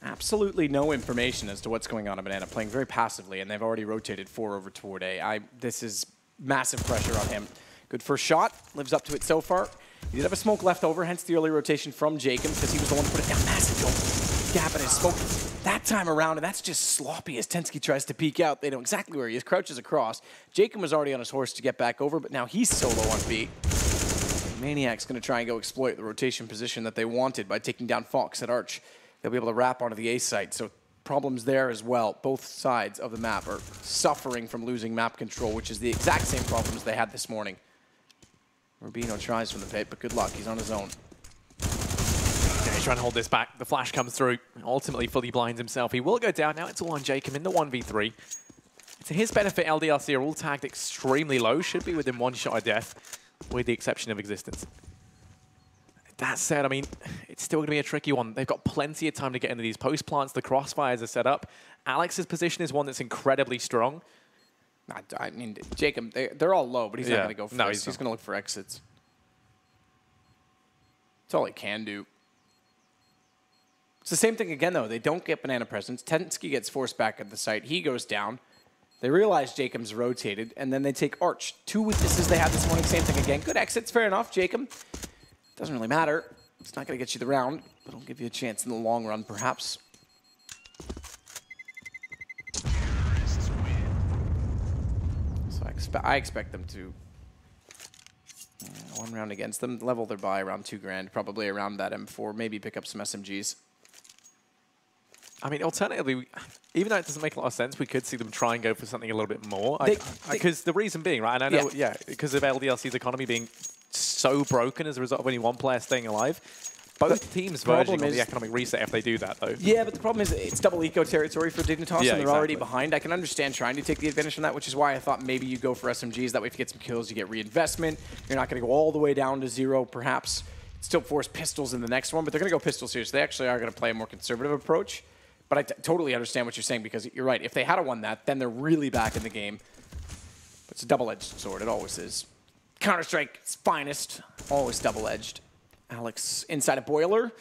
absolutely no information as to what's going on in banana, playing very passively, and they've already rotated 4 over toward A. This is massive pressure on him. Good first shot, lives up to it so far. He did have a smoke left over, hence the early rotation from Jacob, because he was the one to put it down. Massive gap in his smoke that time around, and that's just sloppy as Tensky tries to peek out. They know exactly where he is, crouches across. Jacob was already on his horse to get back over, but now he's solo on B. Maniac's going to try and go exploit the rotation position that they wanted by taking down Fox at Arch. They'll be able to wrap onto the A site, so problems there as well. Both sides of the map are suffering from losing map control, which is the exact same problems they had this morning. Rubino tries from the pit, but good luck, he's on his own. Yeah, he's trying to hold this back. The flash comes through, ultimately fully blinds himself. He will go down. Now it's all on Jacob in the 1v3. To his benefit, LDLC are all tagged extremely low, should be within one shot of death, with the exception of Existence. That said, I mean, it's still going to be a tricky one. They've got plenty of time to get into these post plants. The crossfires are set up. Alex's position is one that's incredibly strong. I mean, Jacob, they're all low, but he's not going to go for this. He's going to look for exits. That's all he can do. It's the same thing again, though. They don't get banana presence. Tensky gets forced back at the site. He goes down. They realize Jacob's rotated, and then they take Arch. 2 weaknesses they had this morning. Same thing again. Good exits, fair enough. Jacob, doesn't really matter. It's not going to get you the round, but it'll give you a chance in the long run, perhaps. So I expect them to one round against them, level their buy around $2,000, probably around that M4, maybe pick up some SMGs. I mean, alternatively, even though it doesn't make a lot of sense, we could see them try and go for something a little bit more. Because the reason being, right, and I know, because of LDLC's economy being so broken as a result of only one player staying alive, both teams verging on the economic reset if they do that, though. Yeah, but the problem is it's double eco territory for Dignitas, and they're already behind. I can understand trying to take the advantage from that, which is why I thought maybe you go for SMGs. That way, if you get some kills, you get reinvestment. You're not going to go all the way down to 0, perhaps. Still force pistols in the next one, but they're going to go pistols here. So they actually are going to play a more conservative approach. But I totally understand what you're saying, because you're right. If they had won that, then they're really back in the game. But it's a double-edged sword. It always is. Counter-Strike's finest. Always double-edged. Alex inside a boiler.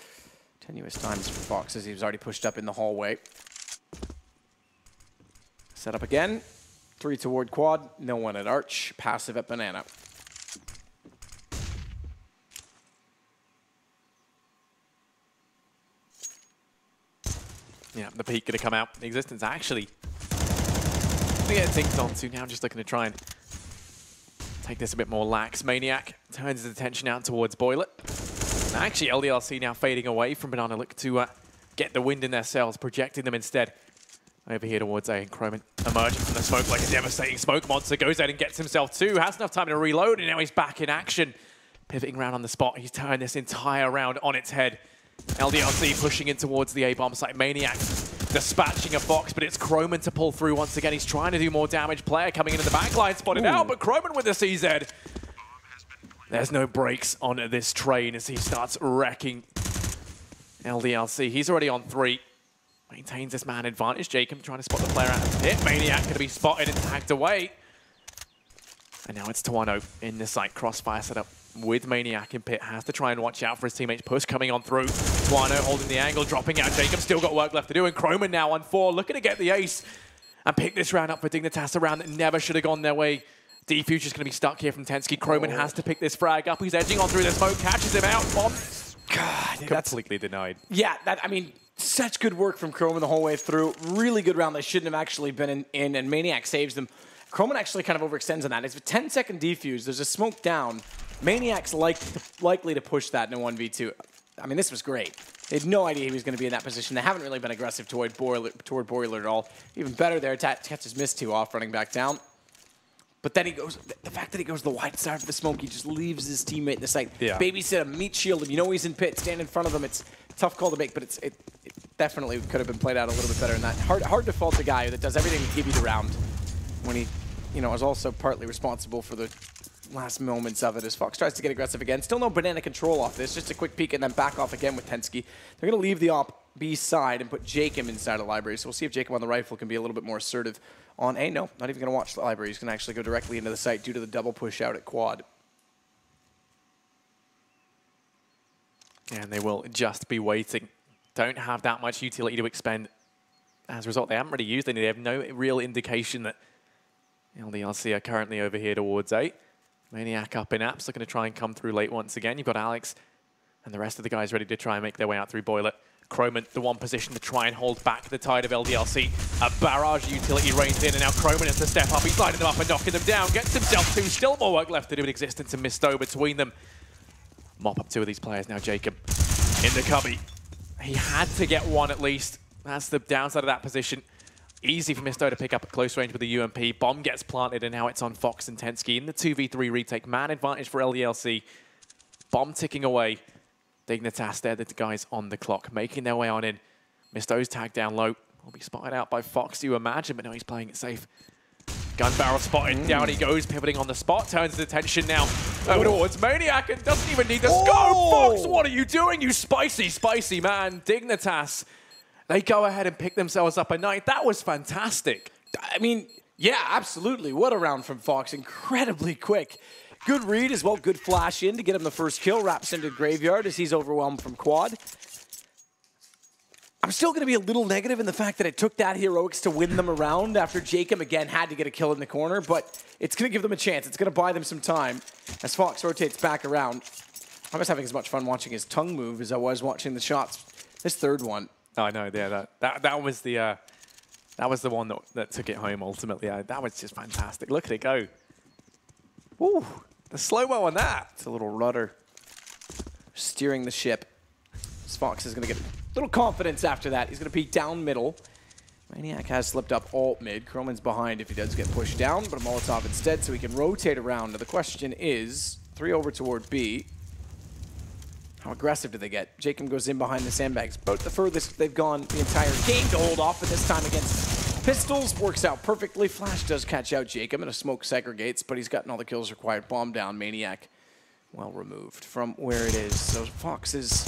Tenuous times for Fox as he was already pushed up in the hallway. Set up again. 3 toward quad. No one at Arch. Passive at Banana. Yeah, the peak going to come out. The Existence actually going to get tinked onto. Now just looking to try and take this a bit more lax. Maniac turns his attention out towards Boiler. And actually, LDLC now fading away from Banana. Look to get the wind in their sails, projecting them instead. Over here towards A, and Croman emerging from the smoke like a devastating smoke monster. Goes out and gets himself 2. Has enough time to reload, and now he's back in action. Pivoting around on the spot. He's turned this entire round on its head. LDLC pushing in towards the A-bomb site. Maniac dispatching a Fox, but it's Croman to pull through once again. He's trying to do more damage. Player coming into the backline, spotted out, but Croman with the CZ. There's no brakes on this train as he starts wrecking LDLC. He's already on 3. Maintains this man advantage. Jacob trying to spot the player out of the pit. Maniac going to be spotted and tagged away. And now it's Tuano in the site. Crossfire set up with Maniac in pit. Has to try and watch out for his teammates. Push coming on through. Tuano holding the angle, dropping out. Jacob still got work left to do. And Croman now on 4, looking to get the ace and pick this round up for Dignitas. A round that never should have gone their way. Defuture's going to be stuck here from Tensky. Croman has to pick this frag up. He's edging on through the smoke, catches him out. Bomb. God, completely denied. Yeah, I mean, such good work from Croman the whole way through. Really good round. They shouldn't have actually been in, and Maniac saves them. Croman actually kind of overextends on that. It's a 10-second defuse. There's a smoke down. Maniac's likely to push that in a 1v2. I mean, this was great. They had no idea he was going to be in that position. They haven't really been aggressive toward Boiler at all. Even better there, catches Mist 2 off, running back down. But then he goes, the fact that he goes to the wide side of the smoke, he just leaves his teammate in the site. Yeah. Babysit him, meat shield him. You know he's in pit, stand in front of him. It's a tough call to make, but it definitely could have been played out a little bit better than that. Hard to fault a guy that does everything to give you the round when he, is also partly responsible for the last moments of it as Fox tries to get aggressive again. Still no banana control off this. Just a quick peek and then back off again with Tensky. They're going to leave the op B side and put Jacob inside the library. So we'll see if Jacob on the rifle can be a little bit more assertive on A. No, not even going to watch the library. He's going to actually go directly into the site due to the double push out at quad. And they will just be waiting. Don't have that much utility to expend. As a result, they haven't really used any. They have no real indication that LDLC are currently over here towards A. Maniac up in apps, looking to try and come through late once again. You've got Alex and the rest of the guys ready to try and make their way out through Boiler. Croman, the one position to try and hold back the tide of LDLC. A barrage utility reigns in, and now Croman has to step up. He's lining them up and knocking them down. Gets himself 2. Still more work left to do in Existence and Misto between them. Mop up 2 of these players now. Jacob in the cubby. He had to get 1 at least. That's the downside of that position. Easy for Misto to pick up at close range with the UMP. Bomb gets planted, and now it's on Fox and Tensky in the 2v3 retake. Man advantage for LDLC. Bomb ticking away. Dignitas, they're the guys on the clock, making their way on in. Misto's tagged down low. Will be spotted out by Fox, you imagine, but no, he's playing it safe. Gun barrel spotted. Down he goes, pivoting on the spot. Turns his attention now over towards Maniac and doesn't even need the scope. Fox, what are you doing, you spicy, spicy man? Dignitas, they go ahead and pick themselves up a night. That was fantastic. I mean, yeah, absolutely. What a round from Fox. Incredibly quick. Good read as well. Good flash in to get him the first kill. Wraps into Graveyard as he's overwhelmed from quad. I'm still going to be a little negative in the fact that it took that heroics to win them around after Jacob, again, had to get a kill in the corner, but it's going to give them a chance. It's going to buy them some time as Fox rotates back around. I was having as much fun watching his tongue move as I was watching the shots. This third one. Oh, I know. Yeah, that was the one that took it home ultimately. That was just fantastic. Look at it go. Woo, the slow-mo on that. It's a little rudder steering the ship. Fox is going to get a little confidence after that. He's going to peek down middle. Maniac has slipped up alt mid. Croman's behind if he does get pushed down, but a Molotov instead so he can rotate around. Now the question is, 3 over toward B. How aggressive do they get? Jacob goes in behind the sandbags. About the furthest they've gone the entire game to hold off, but this time against pistols. Works out perfectly. Flash does catch out Jacob, and a smoke segregates, but he's gotten all the kills required. Bomb down. Maniac well removed from where it is. So Fox is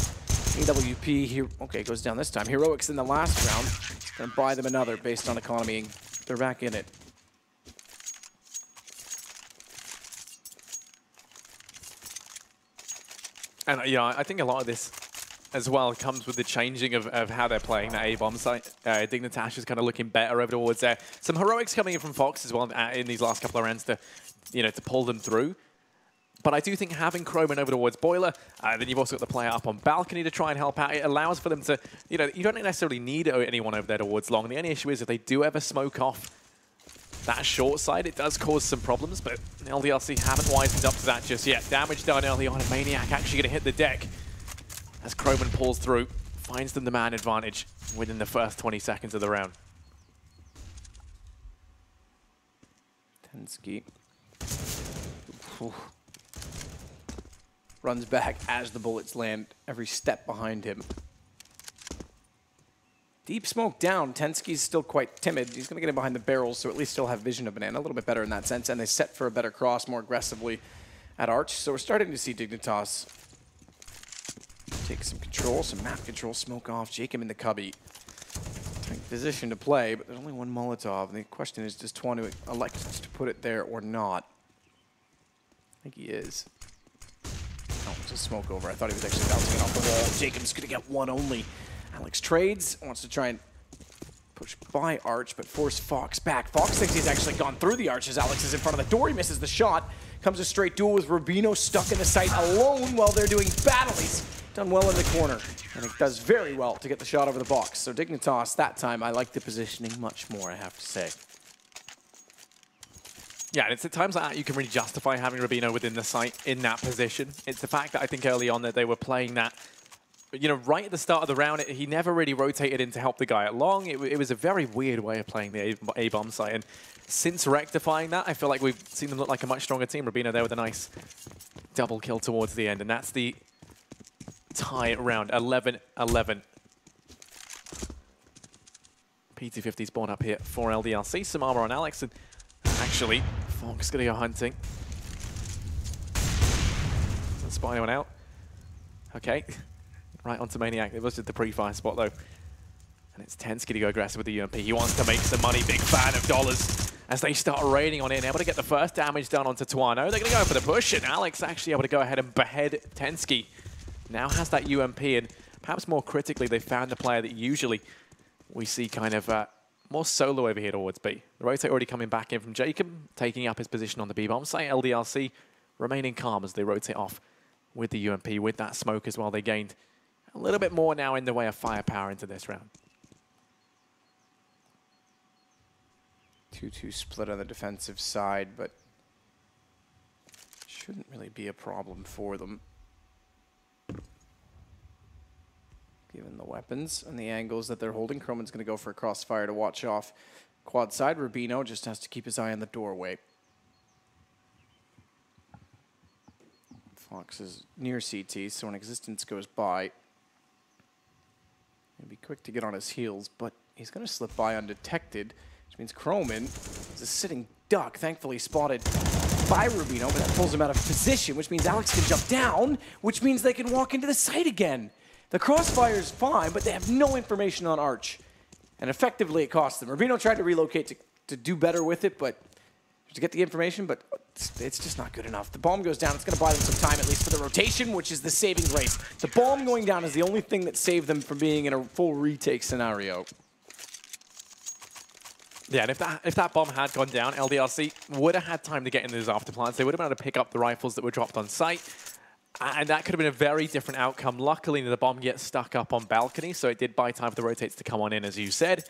AWP here. Okay, goes down this time. Heroics in the last round. Gonna buy them another based on economy. They're back in it. And yeah, I think a lot of this as well comes with the changing of how they're playing that A-bomb site. Dignitas is kind of looking better over towards there. Some heroics coming in from Fox as well in these last couple of rounds to, to pull them through. But I do think having Croman over towards Boiler, then you've also got the player up on balcony to try and help out. It allows for them to, you don't necessarily need anyone over there towards long. The only issue is if they do ever smoke off that short side, it does cause some problems, but LDLC haven't wisened up to that just yet. Damage done early on, and Maniac actually going to hit the deck as Croman pulls through, finds them the man advantage within the first 20 seconds of the round. Tensky. Runs back as the bullets land, every step behind him. Deep smoke down. Tensky's still quite timid. He's going to get in behind the barrels, so at least still have vision of Banana. A little bit better in that sense, and they set for a better cross more aggressively at Arch. So we're starting to see Dignitas take some control, some map control, smoke off. Jacob in the cubby. Tight position to play, but there's only one Molotov. And the question is, does Twanu elect to put it there or not? I think he is. Oh, it's a smoke over. I thought he was actually bouncing it off the wall. Jacob's going to get one only. Alex trades, wants to try and push by Arch, but force Fox back. Fox thinks he's actually gone through the Arch as Alex is in front of the door. He misses the shot. Comes a straight duel with Rubino stuck in the site alone while they're doing battle. He's done well in the corner, and it does very well to get the shot over the box. So Dignitas, that time, I like the positioning much more, I have to say. Yeah, and it's at times like that you can really justify having Rubino within the site in that position. It's the fact that I think early on that they were playing that, right at the start of the round, he never really rotated in to help the guy at long. It was a very weird way of playing the A-bomb site. And since rectifying that, I feel like we've seen them look like a much stronger team. Rubino there with a nice double kill towards the end. And that's the tie round, 11-11. PT50's born up here for LDLC. Some armor on Alex. And actually, Fox going to go hunting. Doesn't spot anyone out. Okay. Right onto Maniac. It was just the pre-fire spot, though. And it's Tensky to go aggressive with the UMP. He wants to make some money. Big fan of dollars as they start raiding on in. Able to get the first damage done onto Twano. They're going to go for the push, and Alex actually able to go ahead and behead Tensky. Now has that UMP, and perhaps more critically, they found the player that usually we see kind of more solo over here towards B. The rotate already coming back in from Jacob, taking up his position on the B-bomb site. LDLC remaining calm as they rotate off with the UMP, with that smoke as well. They gained a little bit more now in the way of firepower into this round. 2-2 split on the defensive side, but shouldn't really be a problem for them. Given the weapons and the angles that they're holding, Croman's going to go for a crossfire to watch off quad side. Rubino just has to keep his eye on the doorway. Fox is near CT, so when Existence goes by, he'll be quick to get on his heels, but he's going to slip by undetected. which means Croman is a sitting duck, thankfully spotted by Rubino, but that pulls him out of position, which means Alex can jump down, which means they can walk into the site again. The crossfire is fine, but they have no information on Arch. And effectively, it costs them. Rubino tried to relocate to do better with it, but to get the information, but it's just not good enough. The bomb goes down. It's going to buy them some time, at least for the rotation, which is the saving grace. The bomb going down is the only thing that saved them from being in a full retake scenario. Yeah, and if that bomb had gone down, LDLC would have had time to get in those afterplants. They would have been able to pick up the rifles that were dropped on site. And that could have been a very different outcome. Luckily, the bomb gets stuck up on balcony, so it did buy time for the rotates to come on in, as you said.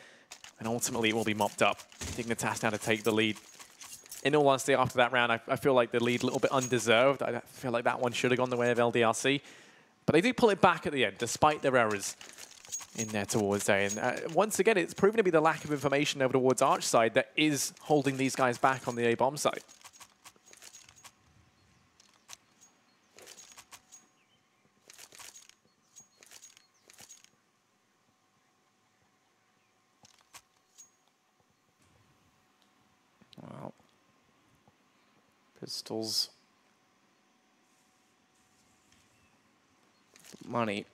And ultimately, it will be mopped up. Dignitas now to take the lead. In all honesty, after that round, I feel like the lead a little bit undeserved. I feel like that one should have gone the way of LDLC. But they do pull it back at the end, despite their errors in there towards A. And once again, it's proven to be the lack of information over towards Arch side that is holding these guys back on the A-bomb side. Wow. Pistols. Money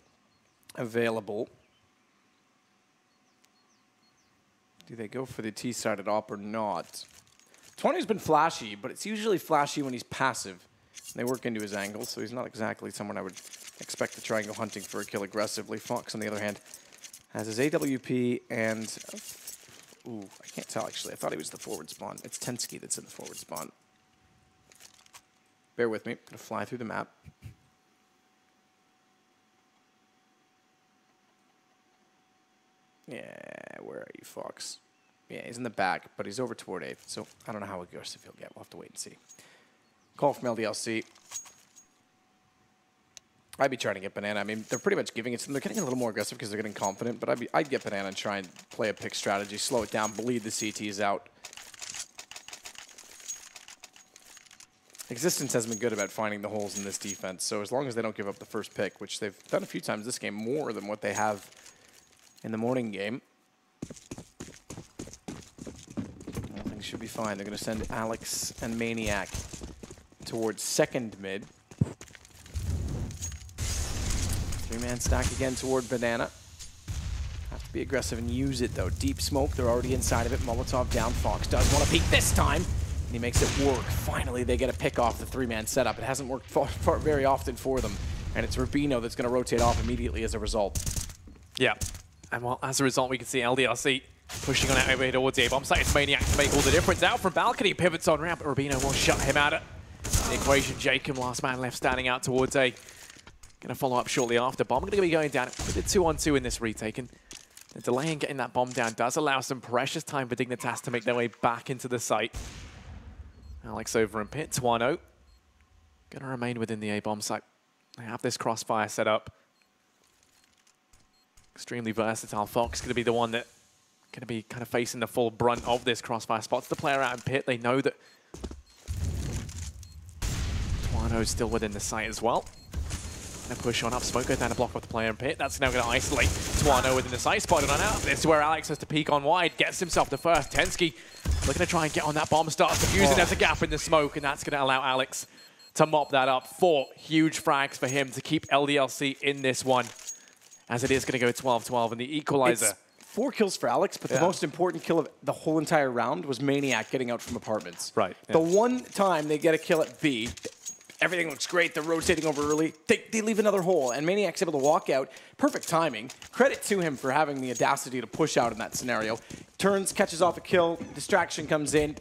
available. Do they go for the T-sided op or not? 20's been flashy, but it's usually flashy when he's passive. And they work into his angle, so he's not exactly someone I would expect to try and go hunting for a kill aggressively. Fox, on the other hand, has his AWP and... ooh, I can't tell, actually. I thought he was the forward spawn. It's Tensky that's in the forward spawn. Bear with me. I'm going to fly through the map. Yeah, where are you, Fox? Yeah, he's in the back, but he's over toward 8th, so I don't know how aggressive he'll get. We'll have to wait and see. Call from LDLC. I'd be trying to get Banana. I mean, they're pretty much giving it to them. They're getting a little more aggressive because they're getting confident, but I'd get Banana and try and play a pick strategy, slow it down, bleed the CTs out. Existence has been good about finding the holes in this defense, so as long as they don't give up the first pick, which they've done a few times this game, more than what they have in the morning game, well, things should be fine. They're going to send Alex and Maniac towards second mid. Three-man stack again toward Banana. Have to be aggressive and use it, though. Deep smoke, they're already inside of it. Molotov down. Fox does want to peek this time, and he makes it work. Finally, they get a pick off the three-man setup. It hasn't worked very often for them, and it's Rubino that's going to rotate off immediately as a result. Yeah. And well, as a result, we can see LDLC pushing on out over here towards the A-bomb site. It's Maniac to make all the difference. Out from balcony, pivots on ramp. Rubino will shut him out of the equation. Jacob, last man left, standing out towards A. Going to follow up shortly after. Bomb going to be going down with the 2-on-2 in this retake. And the delay in getting that bomb down does allow some precious time for Dignitas to make their way back into the site. Alex over in pit, 1-0. Going to remain within the A-bomb site. They have this crossfire set up. Extremely versatile. Fox going to be the one that going to be kind of facing the full brunt of this crossfire. Spots the player out in pit. They know that Tuano is still within the site as well. Going to push on up. Smoke goes down to block off the player in pit. That's now going to isolate Tuano within the site. Spotted on out. This is where Alex has to peek on wide. Gets himself the first. Tensky looking to try and get on that bomb. Starts defusing. There's a gap in the smoke, and that's going to allow Alex to mop that up. 4 huge frags for him to keep LDLC in this one, as it is going to go 12-12 and the equalizer. It's 4 kills for Alex, but the most important kill of the whole entire round was Maniac getting out from apartments. Right. The one time they get a kill at B, everything looks great. They're rotating over early. They leave another hole, and Maniac's able to walk out. Perfect timing. Credit to him for having the audacity to push out in that scenario. Turns, catches off a kill, distraction comes in,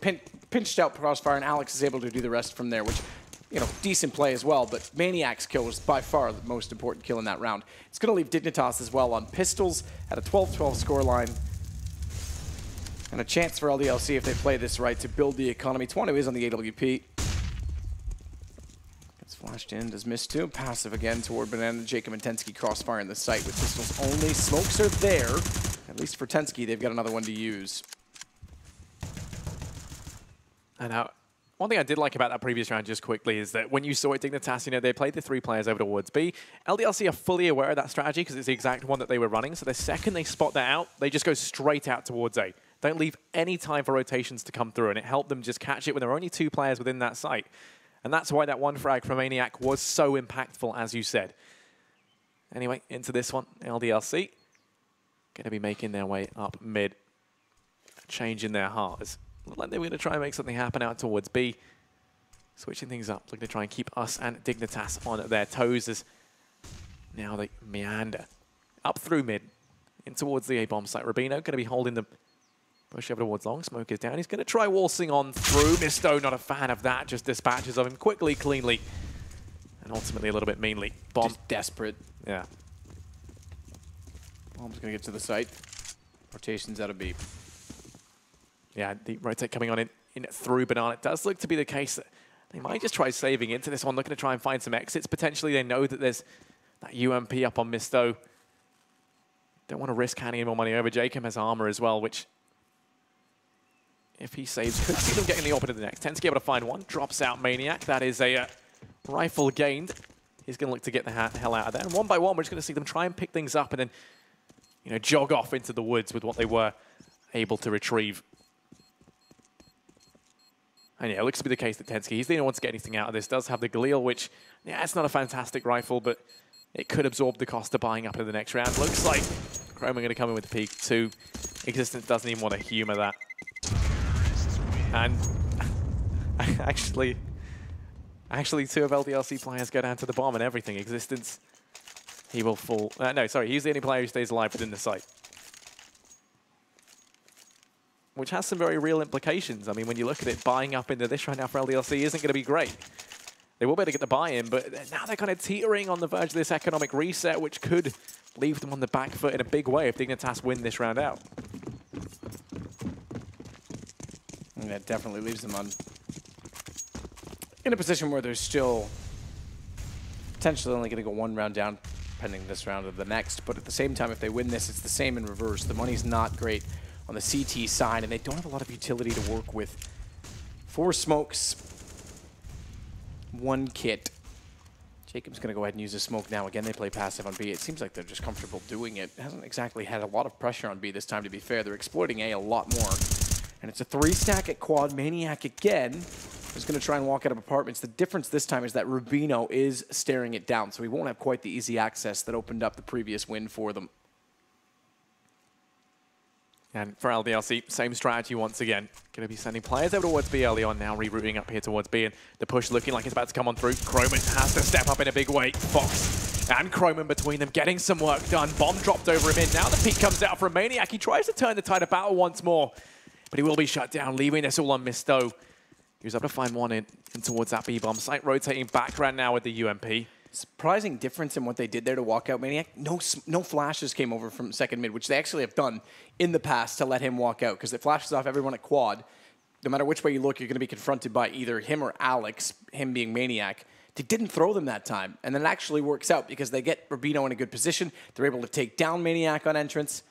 pinched out crossfire, and Alex is able to do the rest from there, which, you know, decent play as well, but Maniac's kill was by far the most important kill in that round. It's going to leave Dignitas as well on pistols at a 12-12 scoreline. And a chance for LDLC, if they play this right, to build the economy. 20 is on the AWP. Gets flashed in, does miss too. Passive again toward Banana. Jacob and Tensky crossfire in the site with pistols only. Smokes are there. At least for Tensky, they've got another one to use. And now, one thing I did like about that previous round, just quickly, is that when you saw it, Dignitas, you know, they played the 3 players over towards B. LDLC are fully aware of that strategy because it's the exact one that they were running. So the second they spot that out, they just go straight out towards A. Don't leave any time for rotations to come through, and it helped them just catch it when there were only 2 players within that site. And that's why that 1 frag from Maniac was so impactful, as you said. Anyway, into this one, LDLC. Going to be making their way up mid. Changing their hearts. Look like they were going to try and make something happen out towards B. Switching things up, looking to try and keep us and Dignitas on their toes as now they meander up through mid in towards the A-bomb site. Rubino going to be holding the push over towards long. Smoke is down. He's going to try waltzing on through. Misto, not a fan of that. Just dispatches of him quickly, cleanly, and ultimately a little bit meanly. Bomb. Just desperate. Yeah. Bomb's going to get to the site. Rotations out of B. Yeah, the rotate coming on in through Banana. It does look to be the case that they might just try saving into this one, looking to try and find some exits. Potentially, they know that there's that UMP up on Misto. Don't want to risk handing him more money over. Jacob has armor as well, which, if he saves, could see them getting the AWP into the next. Tends to be able to find one. Drops out Maniac. That is a rifle gained. He's going to look to get the hell out of there. And one by one, we're just going to see them try and pick things up and then, you know, jog off into the woods with what they were able to retrieve. And yeah, it looks to be the case that Tensky, he's the only one to get anything out of this. Does have the Galil, which, yeah, it's not a fantastic rifle, but it could absorb the cost of buying up in the next round. Looks like Chrome are going to come in with the peak 2. Existence doesn't even want to humor that. And actually 2 of LDLC players go down to the bomb and everything. Existence, he will fall. No, sorry, he's the only player who stays alive within the site. Which has some very real implications. I mean, when you look at it, buying up into this right now for LDLC isn't going to be great. They will be able to get the buy-in, but now they're kind of teetering on the verge of this economic reset, which could leave them on the back foot in a big way if Dignitas win this round out. And that definitely leaves them in a position where they're still potentially only going to go 1 round down, pending this round or the next. But at the same time, if they win this, it's the same in reverse. The money's not great on the CT side, and they don't have a lot of utility to work with. 4 smokes, 1 kit. Jacob's going to go ahead and use a smoke now. Again, they play passive on B. It seems like they're just comfortable doing it. Hasn't exactly had a lot of pressure on B this time, to be fair. They're exploiting A a lot more. And it's a 3-stack at quad. Maniac again is going to try and walk out of apartments. The difference this time is that Rubino is staring it down, so he won't have quite the easy access that opened up the previous win for them. And for LDLC, same strategy once again. Going to be sending players over towards B early on now, rerouting up here towards B, and the push looking like it's about to come on through. Croman has to step up in a big way. Fox and Croman between them getting some work done. Bomb dropped over him in. Now the peak comes out from Maniac. He tries to turn the tide of battle once more, but he will be shut down, leaving us all on Misto. He was able to find one in towards that B-bomb site, rotating background now with the UMP. Surprising difference in what they did there to walk out Maniac. No flashes came over from second mid, which they actually have done in the past to let him walk out, because it flashes off everyone at quad. No matter which way you look, you're going to be confronted by either him or Alex, him being Maniac. They didn't throw them that time, and then it actually works out because they get Rubino in a good position. They're able to take down Maniac on entrance.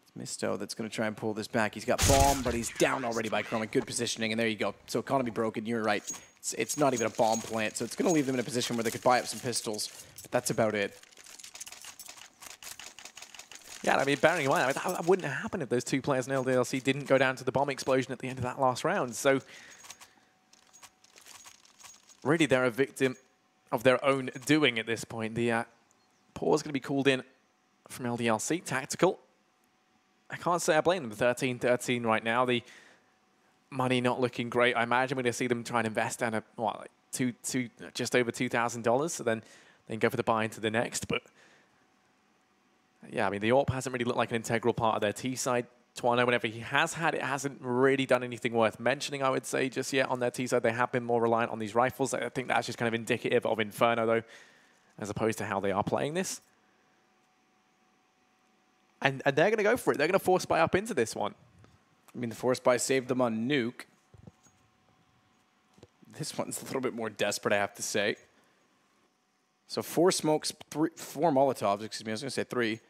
It's Misto that's going to try and pull this back. He's got bomb, but he's down already by Chroma. Good positioning, and there you go. So economy broken, you're right. It's not even a bomb plant, so it's going to leave them in a position where they could buy up some pistols, but that's about it. Yeah, I mean, bearing in mind, that wouldn't have happened if those 2 players in LDLC didn't go down to the bomb explosion at the end of that last round. So really, they're a victim of their own doing at this point. The pause going to be called in from LDLC. Tactical. I can't say I blame them. 13-13 right now. The money not looking great. I imagine we're going to see them try and invest down at, what, like just over $2,000, so then go for the buy into the next. But yeah, I mean, the AWP hasn't really looked like an integral part of their T side. Twano, whenever he has had it, hasn't really done anything worth mentioning, I would say, just yet on their T side. They have been more reliant on these rifles. I think that's just kind of indicative of Inferno, though, as opposed to how they are playing this. And they're going to go for it. They're going to force buy up into this one. I mean, the force buy saved them on Nuke. This one's a little bit more desperate, I have to say. So 4 smokes, 4 Molotovs, excuse me, I was going to say 3.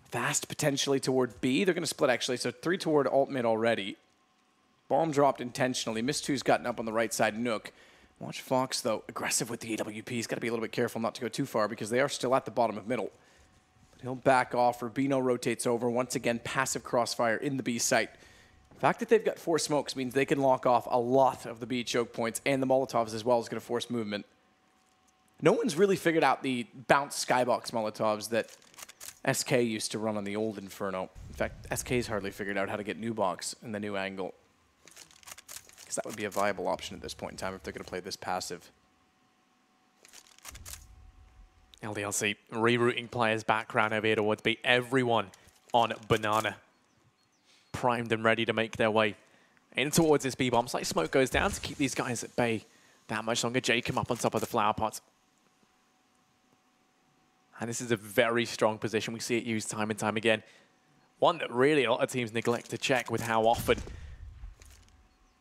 Fast potentially toward B. They're going to split, actually, so 3 toward alt mid already. Bomb dropped intentionally. Miss2's gotten up on the right side, Nook. Watch Fox, though, aggressive with the AWP. He's got to be a little bit careful not to go too far because they are still at the bottom of middle. He'll back off. Rubino rotates over. Once again, passive crossfire in the B site. The fact that they've got 4 smokes means they can lock off a lot of the B choke points, and the Molotovs as well is going to force movement. No one's really figured out the bounce skybox Molotovs that SK used to run on the old Inferno. In fact, SK's hardly figured out how to get new box in the new angle. Because that would be a viable option at this point in time if they're going to play this passive. LDLC rerouting players background over here towards B. Everyone on Banana. Primed and ready to make their way in towards this B-bomb. Slight smoke goes down to keep these guys at bay that much longer. Jacob up on top of the flower pot. And this is a very strong position. We see it used time and time again. One that really a lot of teams neglect to check with how often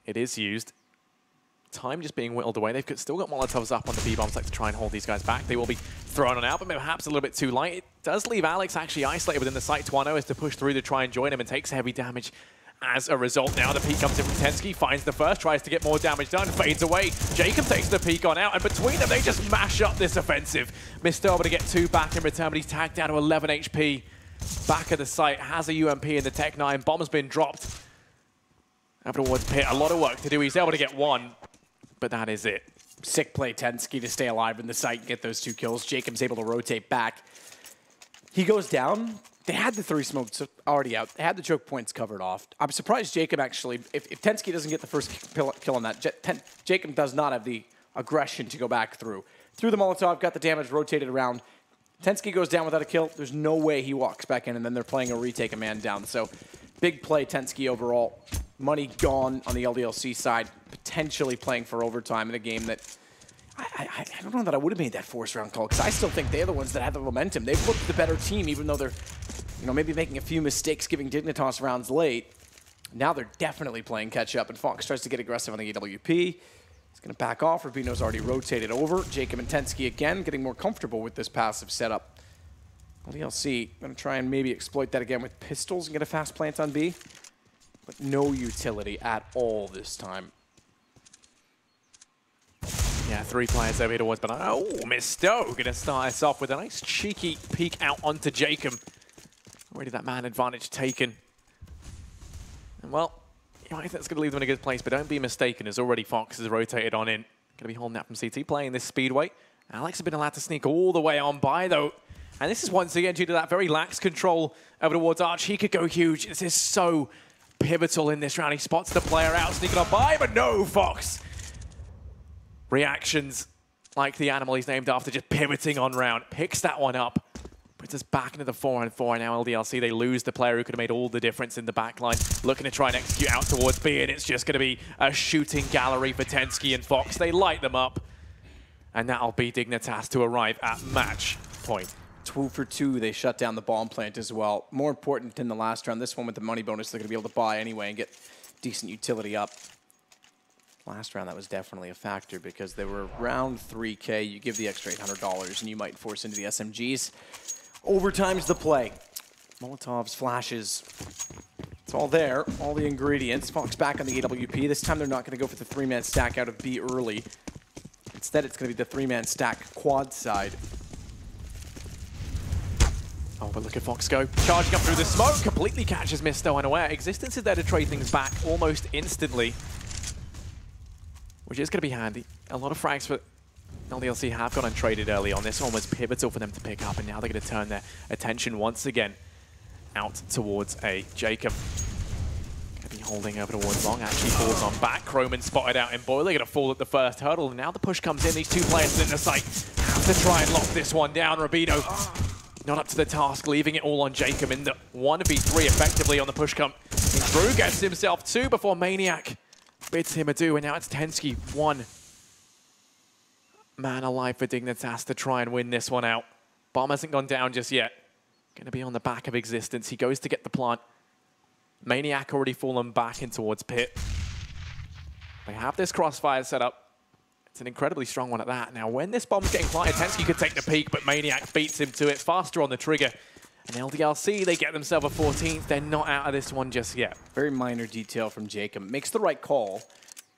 it is used. Time just being whittled away. They've still got Molotovs up on the B-bombs like to try and hold these guys back. They will be thrown on out, but perhaps a little bit too light. It does leave Alex actually isolated within the site. Twano is to push through to try and join him and takes heavy damage as a result. Now the peek comes in from Tensky, finds the first, tries to get more damage done, fades away. Jacob takes the peek on out, and between them, they just mash up this offensive. Mr. able to get 2 back in return, but he's tagged down to 11 HP. Back at the site, has a UMP in the Tech 9. Bomb's been dropped. Over towards Pit, a lot of work to do. He's able to get 1. But that is it. Sick play, Tensky, to stay alive in the site and get those 2 kills. Jacob's able to rotate back. He goes down. They had the 3 smokes already out. They had the choke points covered off. I'm surprised Jacob actually, if Tensky doesn't get the first kill on that, Jacob does not have the aggression to go back through. Through the Molotov, got the damage rotated around. Tensky goes down without a kill. There's no way he walks back in, and then they're playing a retake a man down. So big play, Tensky overall. Money gone on the LDLC side, potentially playing for overtime in a game that I don't know that I would have made that force round call, because I still think they're the ones that have the momentum. They've looked the better team, even though they're, maybe making a few mistakes giving Dignitas rounds late. Now they're definitely playing catch up, and Fox tries to get aggressive on the EWP. He's going to back off. Rubino's already rotated over. Jacob and Tensky again getting more comfortable with this passive setup. LDLC going to try and maybe exploit that again with pistols and get a fast plant on B. But no utility at all this time. Yeah, 3 players over here towards Banana. Oh, Misto going to start us off with a nice cheeky peek out onto Jacob. Already that man advantage taken. And well, I think that's going to leave them in a good place, but don't be mistaken, as already Fox has rotated on in. Going to be holding that from CT, playing this speedway. Alex has been allowed to sneak all the way on by, though. And this is once again due to that very lax control over towards Arch. He could go huge. This is so pivotal in this round. He spots the player out, sneaking on by, but no, Fox. Reactions like the animal he's named after, just pivoting on round. Picks that one up. Puts us back into the 4-on-4. Now LDLC, they lose the player who could have made all the difference in the backline. Looking to try and execute out towards B, and it's just going to be a shooting gallery for Tensky and Fox. They light them up. And that'll be Dignitas to arrive at match point. 2 for 2, they shut down the bomb plant as well. More important than the last round, this one with the money bonus, they're going to be able to buy anyway and get decent utility up. Last round, that was definitely a factor because they were around 3K. You give the extra $800 and you might force into the SMGs. Overtime's the play. Molotovs, flashes. It's all there, all the ingredients. Fox back on the AWP. This time they're not going to go for the 3-man stack out of B early. Instead, it's going to be the 3-man stack quad side. Oh, but look at Fox go. Charging up through the smoke, completely catches Misto unaware. Existence is there to trade things back almost instantly, which is going to be handy. A lot of frags for LDLC have gone untraded early on. This one was pivotal for them to pick up, and now they're going to turn their attention once again out towards a Jacob. Going to be holding over towards Long, actually falls on back. Croman spotted out in Boiler, going to fall at the first hurdle, and now the push comes in. These 2 players in the site have to try and lock this one down. Rubino not up to the task, leaving it all on Jacob in the 1v3 effectively on the push come. Drew gets himself 2 before Maniac bids him adieu, and now it's Tensky 1 man alive for Dignitas to try and win this one out. Bomb hasn't gone down just yet. Going to be on the back of Existence. He goes to get the plant. Maniac already fallen back in towards Pit. They have this crossfire set up. It's an incredibly strong one at that. Now, when this bomb's getting planted, Tensky could take the peak, but Maniac beats him to it faster on the trigger. And LDLC, they get themselves a 14th. They're not out of this one just yet. Very minor detail from Jacob. Makes the right call.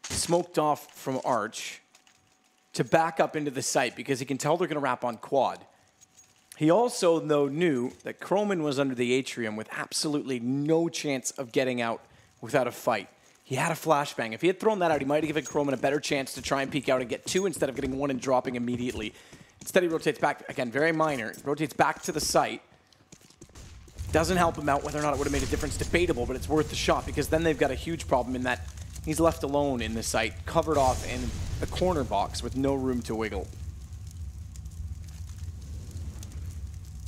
Smoked off from Arch to back up into the site because he can tell they're going to wrap on quad. He also, though, knew that Croman was under the atrium with absolutely no chance of getting out without a fight. He had a flashbang. If he had thrown that out, he might have given Croman a better chance to try and peek out and get 2 instead of getting 1 and dropping immediately. Instead, he rotates back, again, very minor, rotates back to the site. Doesn't help him out. Whether or not it would have made a difference, debatable, but it's worth the shot because then they've got a huge problem in that he's left alone in the site, covered off in a corner box with no room to wiggle.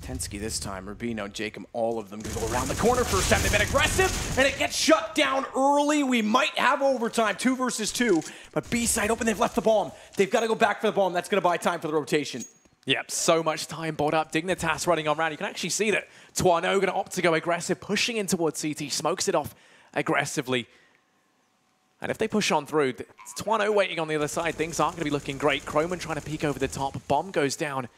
Tensky this time, Rubino, Jacob, all of them going to go around the corner. First time they've been aggressive, and it gets shut down early. We might have overtime, 2 versus 2, but B side open, they've left the bomb. They've got to go back for the bomb. That's going to buy time for the rotation. Yep, so much time bought up. Dignitas running around. You can actually see that Tuano going to opt to go aggressive, pushing in towards CT, smokes it off aggressively. And if they push on through, Tuano waiting on the other side. Things aren't going to be looking great. Croman trying to peek over the top. Bomb goes down.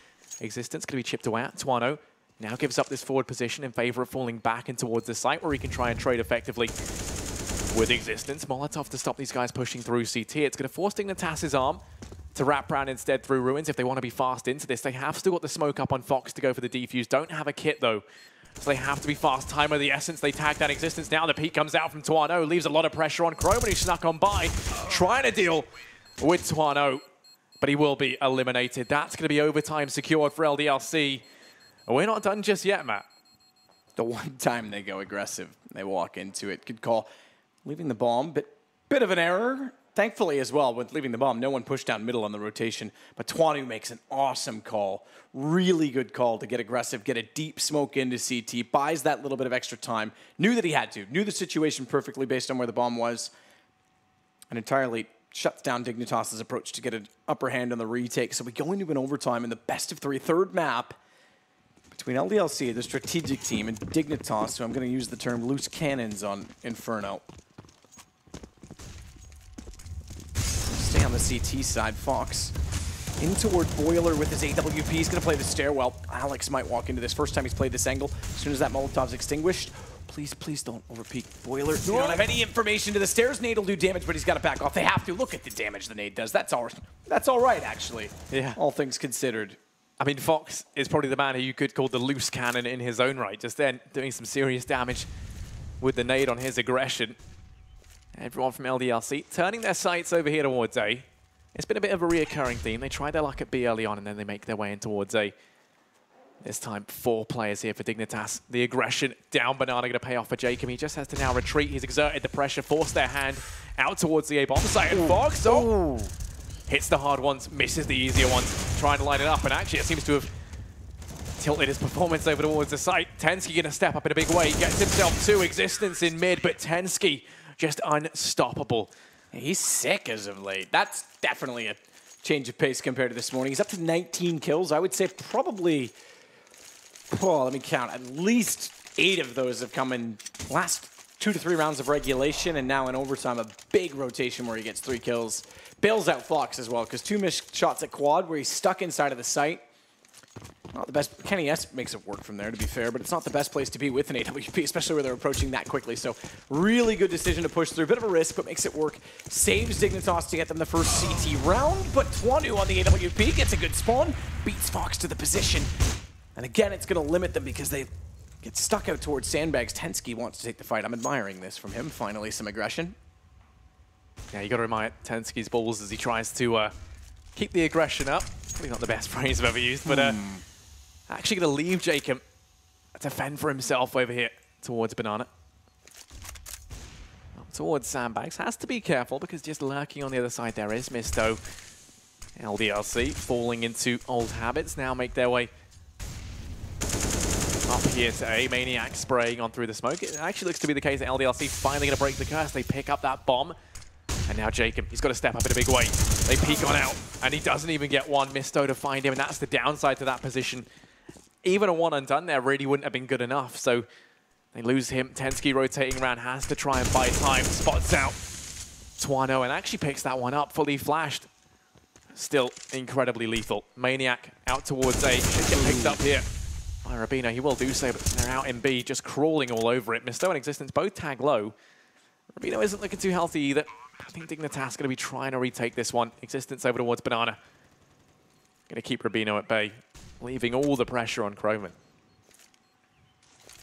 Existence going to be chipped away at. Tuano now gives up this forward position in favor of falling back in towards the site where he can try and trade effectively with Existence. Molotov to stop these guys pushing through CT. It's going to force Dignitas' arm to wrap around instead through Ruins if they want to be fast into this. They have still got the smoke up on Fox to go for the defuse. Don't have a kit though, so they have to be fast. Time of the essence. They tag that Existence now. The peek comes out from Tuano, leaves a lot of pressure on Croman, who snuck on by, trying to deal with Tuano, but he will be eliminated. That's going to be overtime secured for LDLC. We're not done just yet, Matt. The one time they go aggressive, they walk into it. Good call. Leaving the bomb, bit of an error. Thankfully as well, with leaving the bomb, no one pushed down middle on the rotation. But Tuano makes an awesome call. Really good call to get aggressive, get a deep smoke into CT, buys that little bit of extra time. Knew that he had to. Knew the situation perfectly based on where the bomb was. And entirely shuts down Dignitas' approach to get an upper hand on the retake. So we go into an overtime in the best of 3, third map between LDLC, the strategic team, and Dignitas, who I'm going to use the term loose cannons on Inferno. Stay on the CT side. Fox in toward Boiler with his AWP. He's going to play the stairwell. Alex might walk into this. First time he's played this angle. As soon as that Molotov's extinguished, please, please don't overpeak Boiler. They don't have any information to the stairs. Nade will do damage, but he's got to back off. They have to. Look at the damage the nade does. That's all right, actually. Yeah. All things considered. I mean, Fox is probably the man who you could call the loose cannon in his own right. Just then doing some serious damage with the nade on his aggression. Everyone from LDLC turning their sights over here towards A. It's been a bit of a reoccurring theme. They tried their luck at B early on, and then they make their way in towards A. This time, 4 players here for Dignitas. The aggression down Banana going to pay off for Jacob. He just has to now retreat. He's exerted the pressure, forced their hand out towards the A bomb site. And Fox, hits the hard ones, misses the easier ones, trying to line it up. And actually, it seems to have tilted his performance over towards the site. Tensky going to step up in a big way. Gets himself 2 Existence in mid, but Tensky just unstoppable. He's sick as of late. That's definitely a change of pace compared to this morning. He's up to 19 kills. I would say probably, let me count, at least 8 of those have come in last 2 to 3 rounds of regulation, and now in overtime, a big rotation where he gets 3 kills. Bails out Fox as well, because 2 missed shots at quad where he's stuck inside of the site. Not the best. Kenny S makes it work from there, to be fair, but it's not the best place to be with an AWP, especially where they're approaching that quickly. So really good decision to push through. Bit of a risk, but makes it work. Saves Dignitas to get them the first CT round, but Tuano on the AWP gets a good spawn, beats Fox to the position. And again, it's going to limit them because they get stuck out towards sandbags. Tensky wants to take the fight. I'm admiring this from him. Finally, some aggression. Yeah, you got to admire Tensky's balls as he tries to keep the aggression up. Probably not the best phrase I've ever used, but actually going to leave Jacob to fend for himself over here towards Banana. Up towards sandbags. Has to be careful because just lurking on the other side there is Misto. LDLC falling into old habits. Now make their way up here to A. Maniac spraying on through the smoke. It actually looks to be the case that LDLC finally going to break the curse. They pick up that bomb. And now Jacob, he's got to step up in a big way. They peek on out, and he doesn't even get one. Misto to find him, and that's the downside to that position. Even a 1 undone there really wouldn't have been good enough, so they lose him. Tensky rotating around, has to try and buy time. Spots out Tuano, and actually picks that one up, fully flashed. Still incredibly lethal. Maniac out towards A, should get picked up here by Rubino. He will do so, but they're out in B, just crawling all over it. Misto and Existence both tag low. Rubino isn't looking too healthy either. I think Dignitas going to be trying to retake this one. Existence over towards Banana. Going to keep Rubino at bay. leaving all the pressure on Croman.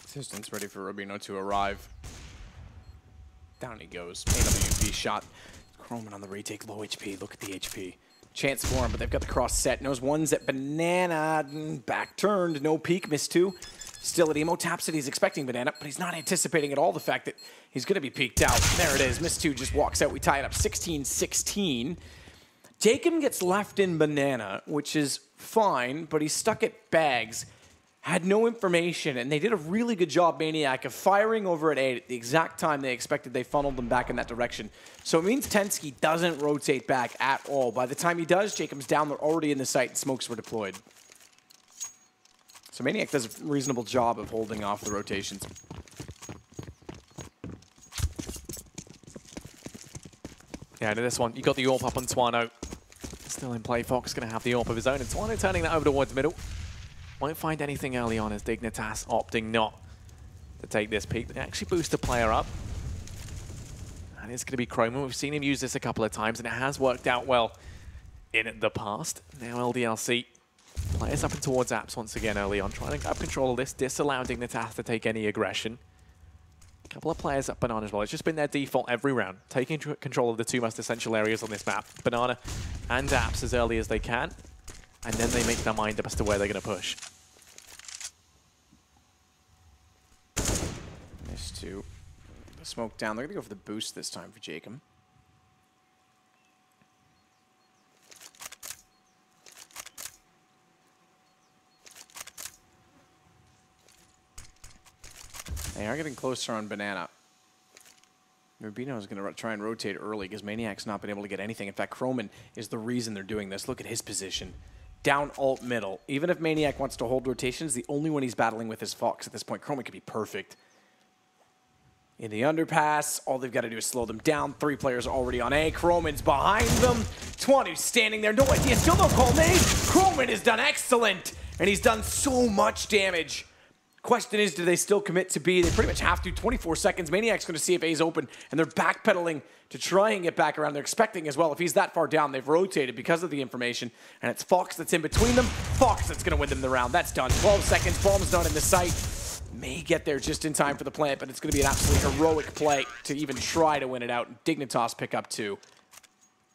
Assistant's ready for Rubino to arrive. Down he goes. AWP shot. Croman on the retake, low HP. Look at the HP. Chance for him, but they've got the cross set. Knows one's at Banana. Back turned. No peek. Missed two. Still at emo. Taps it. He's expecting Banana, but he's not anticipating at all the fact that he's going to be peeked out. There it is. Missed two. Just walks out. We tie it up 16-16. Jacob gets left in Banana, which is fine, but he's stuck at Bags. Had no information, and they did a really good job, Maniac, of firing over at 8 at the exact time they expected. They funneled them back in that direction. So it means Tensky doesn't rotate back at all. By the time he does, Jacob's down. They're already in the site, and smokes were deployed. So Maniac does a reasonable job of holding off the rotations. Yeah, and in this one, you got the AWP up on Twano. Still in play. Fox going to have the AWP of his own, and Twano turning that over towards middle. Won't find anything early on as Dignitas opting not to take this peek. They actually boost the player up. And it's going to be Croman. We've seen him use this a couple of times, and it has worked out well in the past. Now LDLC players up and towards Apps once again early on, trying to grab control of this, disallow Dignitas to take any aggression. A couple of players up Banana as well. It's just been their default every round, taking control of the two most essential areas on this map, Banana and Apps, as early as they can. And then they make their mind up as to where they're going to push. Missed two. The smoke down. They're going to go for the boost this time for Jacob. They are getting closer on Banana. Rubino is going to try and rotate early because Maniac's not been able to get anything. In fact, Croman is the reason they're doing this. Look at his position. Down alt middle. Even if Maniac wants to hold rotations, the only one he's battling with is Fox at this point. Croman could be perfect. In the underpass, all they've got to do is slow them down. 3 players already on A. Croman's behind them. Twanu standing there. No idea. Still no call nade. Croman has done excellent. And he's done so much damage. Question is, do they still commit to B? They pretty much have to. 24 seconds. Maniac's going to see if A's open, and they're backpedaling to try and get back around. They're expecting as well, if he's that far down, they've rotated because of the information, and it's Fox that's in between them. Fox that's going to win them the round. That's done. 12 seconds. Bomb's not in the sight. May get there just in time for the plant, but it's going to be an absolutely heroic play to even try to win it out. Dignitas pick up 2.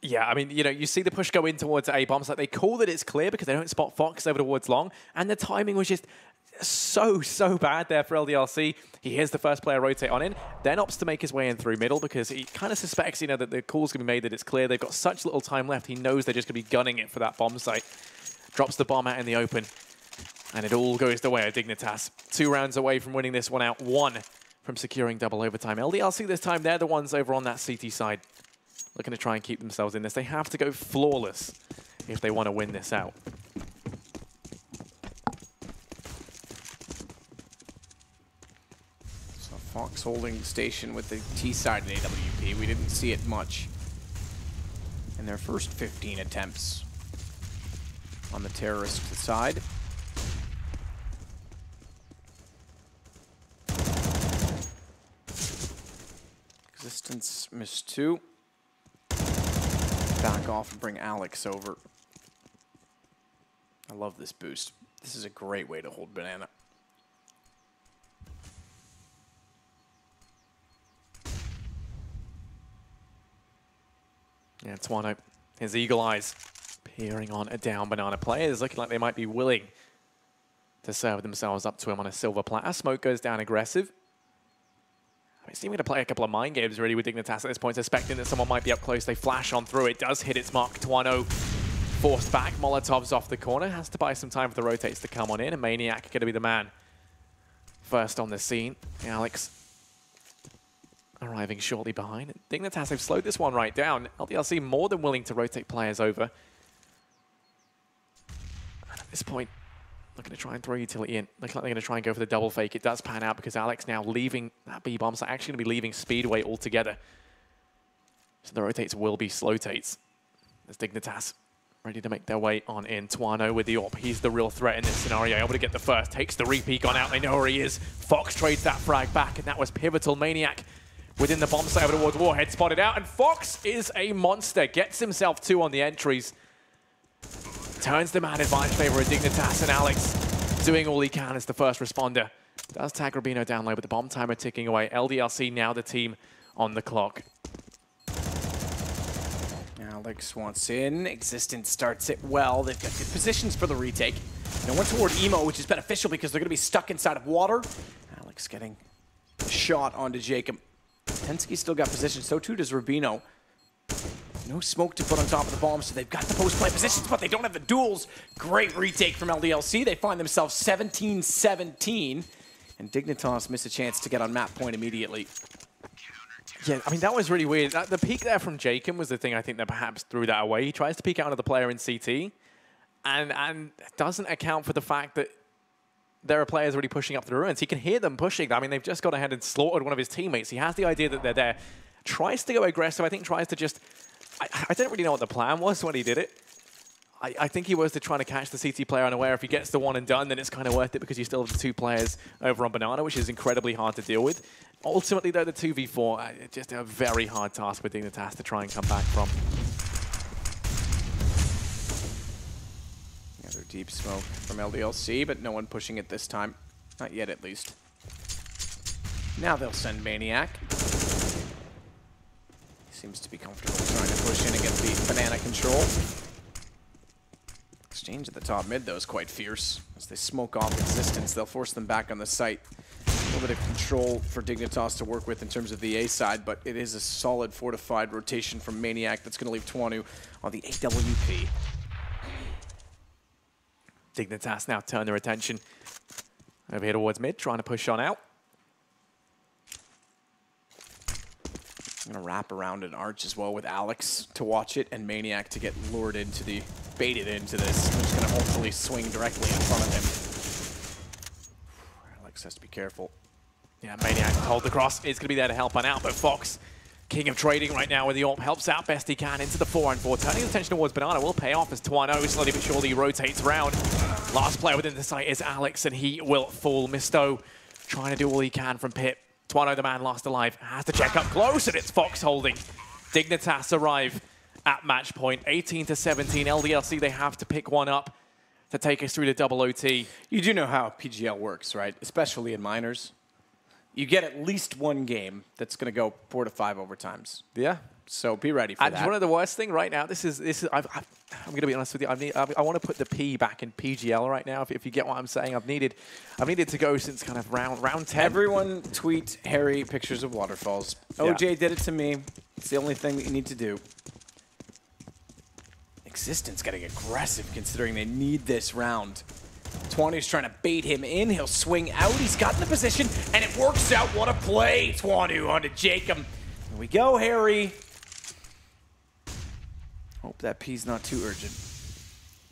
Yeah, I mean, you know, you see the push go in towards A bombs. Like, they call that it's clear because they don't spot Fox over towards long, and the timing was just so bad there for LDLC. He hears the first player rotate on in, then opts to make his way in through middle because he kind of suspects, you know, that the call's going to be made that it's clear. They've got such little time left. He knows they're just going to be gunning it for that bomb site. Drops the bomb out in the open, and it all goes the way of Dignitas. 2 rounds away from winning this one out, 1 from securing double overtime. LDLC this time, they're the ones over on that CT side looking to try and keep themselves in this. They have to go flawless if they want to win this out. Fox holding station with the T side in AWP. We didn't see it much in their first 15 attempts on the terrorist side. Existence missed 2. Back off and bring Alex over. I love this boost. This is a great way to hold Banana. Yeah, Twano, his eagle eyes peering on a down Banana. Players looking like they might be willing to serve themselves up to him on a silver platter. Smoke goes down aggressive. They seem to play a couple of mind games really with Dignitas at this point, suspecting that someone might be up close. They flash on through. It does hit its mark. Twano forced back. Molotov's off the corner. Has to buy some time for the rotates to come on in. And Maniac going to be the man first on the scene. Alex arriving shortly behind. Dignitas, they've slowed this one right down. LDLC more than willing to rotate players over. And at this point, looking to try and throw utility in. Looks like they're going to try and go for the double fake. It does pan out because Alex now leaving that B-bomb. So actually going to be leaving Speedway altogether. So the rotates will be slow tates. There's Dignitas ready to make their way on in. Twano with the AWP. He's the real threat in this scenario. Able to get the first. Takes the repeat on out. They know where he is. Fox trades that frag back, and that was pivotal. Maniac within the bomb site over towards Warhead, spotted out, and Fox is a monster. Gets himself 2 on the entries. turns the man advantage favor of Dignitas, and Alex doing all he can as the first responder. Does tag Rubino down low, but the bomb timer ticking away. LDLC now the team on the clock. Alex wants in. Existence starts it well. They've got good positions for the retake. And one toward Emo, which is beneficial because they're going to be stuck inside of water. Alex getting shot onto Jacob. Tensky still got position, so too does Rubino. No smoke to put on top of the bomb, so they've got the post-play positions, but they don't have the duels. Great retake from LDLC. They find themselves 17-17, and Dignitas miss a chance to get on map point immediately. Yeah, I mean, that was really weird. The peek there from Jacob was the thing I think that perhaps threw that away. He tries to peek out of the player in CT, and doesn't account for the fact that there are players already pushing up the ruins. He can hear them pushing. I mean, they've just got ahead and slaughtered one of his teammates. He has the idea that they're there. Tries to go aggressive. I think tries to just... I don't really know what the plan was when he did it. I think he was trying to catch the CT player unaware. If he gets the one and done, then it's kind of worth it because you still have the two players over on Banana, which is incredibly hard to deal with. Ultimately, though, the 2v4, just a very hard task for Dignitas to try and come back from. Another deep smoke from LDLC, but no one pushing it this time. Not yet, at least. Now they'll send Maniac. Seems to be comfortable trying to push in against the Banana control. Exchange at the top mid, though, is quite fierce. As they smoke off Existence, they'll force them back on the site. A little bit of control for Dignitas to work with in terms of the A side, but it is a solid fortified rotation from Maniac that's going to leave Twanu on the AWP. Dignitas now turn their attention over here towards mid, trying to push on out. I'm going to wrap around an arch as well with Alex to watch it and Maniac to get lured into the, baited into this. I'm just going to hopefully swing directly in front of him. Alex has to be careful. Yeah, Maniac hold the cross. It's going to be there to help on out, but Fox, king of trading right now with the AWP, helps out best he can into the 4-on-4. Turning attention towards Banana will pay off as Twano slowly but surely rotates around. Last player within the site is Alex, and he will fall. Misto trying to do all he can from Pit. Twano, the man last alive, has to check up close, and it's Fox holding. Dignitas arrive at match point. 18-17, LDLC, they have to pick one up to take us through the double OT. You do know how PGL works, right? Especially in minors. You get at least one game that's going to go 4 to 5 overtimes. Yeah. So be ready for that. And one of the worst thing right now, I'm going to be honest with you. I want to put the P back in PGL right now. If you get what I'm saying, I've needed to go since kind of round 10. Everyone tweet Harry pictures of waterfalls. Yeah. OJ did it to me. It's the only thing that you need to do. Existence getting aggressive considering they need this round. Twanu's trying to bait him in. He'll swing out. He's got in the position, and it works out. What a play. Twanu onto Jacob. Here we go, Harry. Hope that P's not too urgent.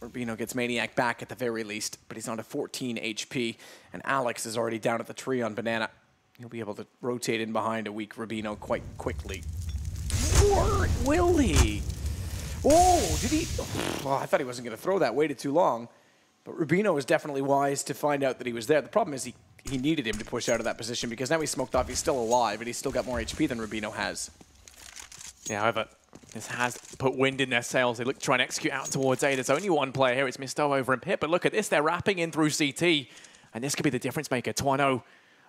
Rubino gets Maniac back at the very least, but he's on to 14 HP, and Alex is already down at the tree on Banana. He'll be able to rotate in behind a weak Rubino quite quickly. Or will he? Oh, did he? Oh, I thought he wasn't going to throw that. Waited too long. But Rubino was definitely wise to find out that he was there. The problem is he needed him to push out of that position because now he's smoked off. He's still alive, and he's still got more HP than Rubino has. Yeah, however, this has put wind in their sails. They look to try and execute out towards A. There's only one player here. It's Misto over in Pit. But look at this. They're wrapping in through CT. And this could be the difference maker. Twano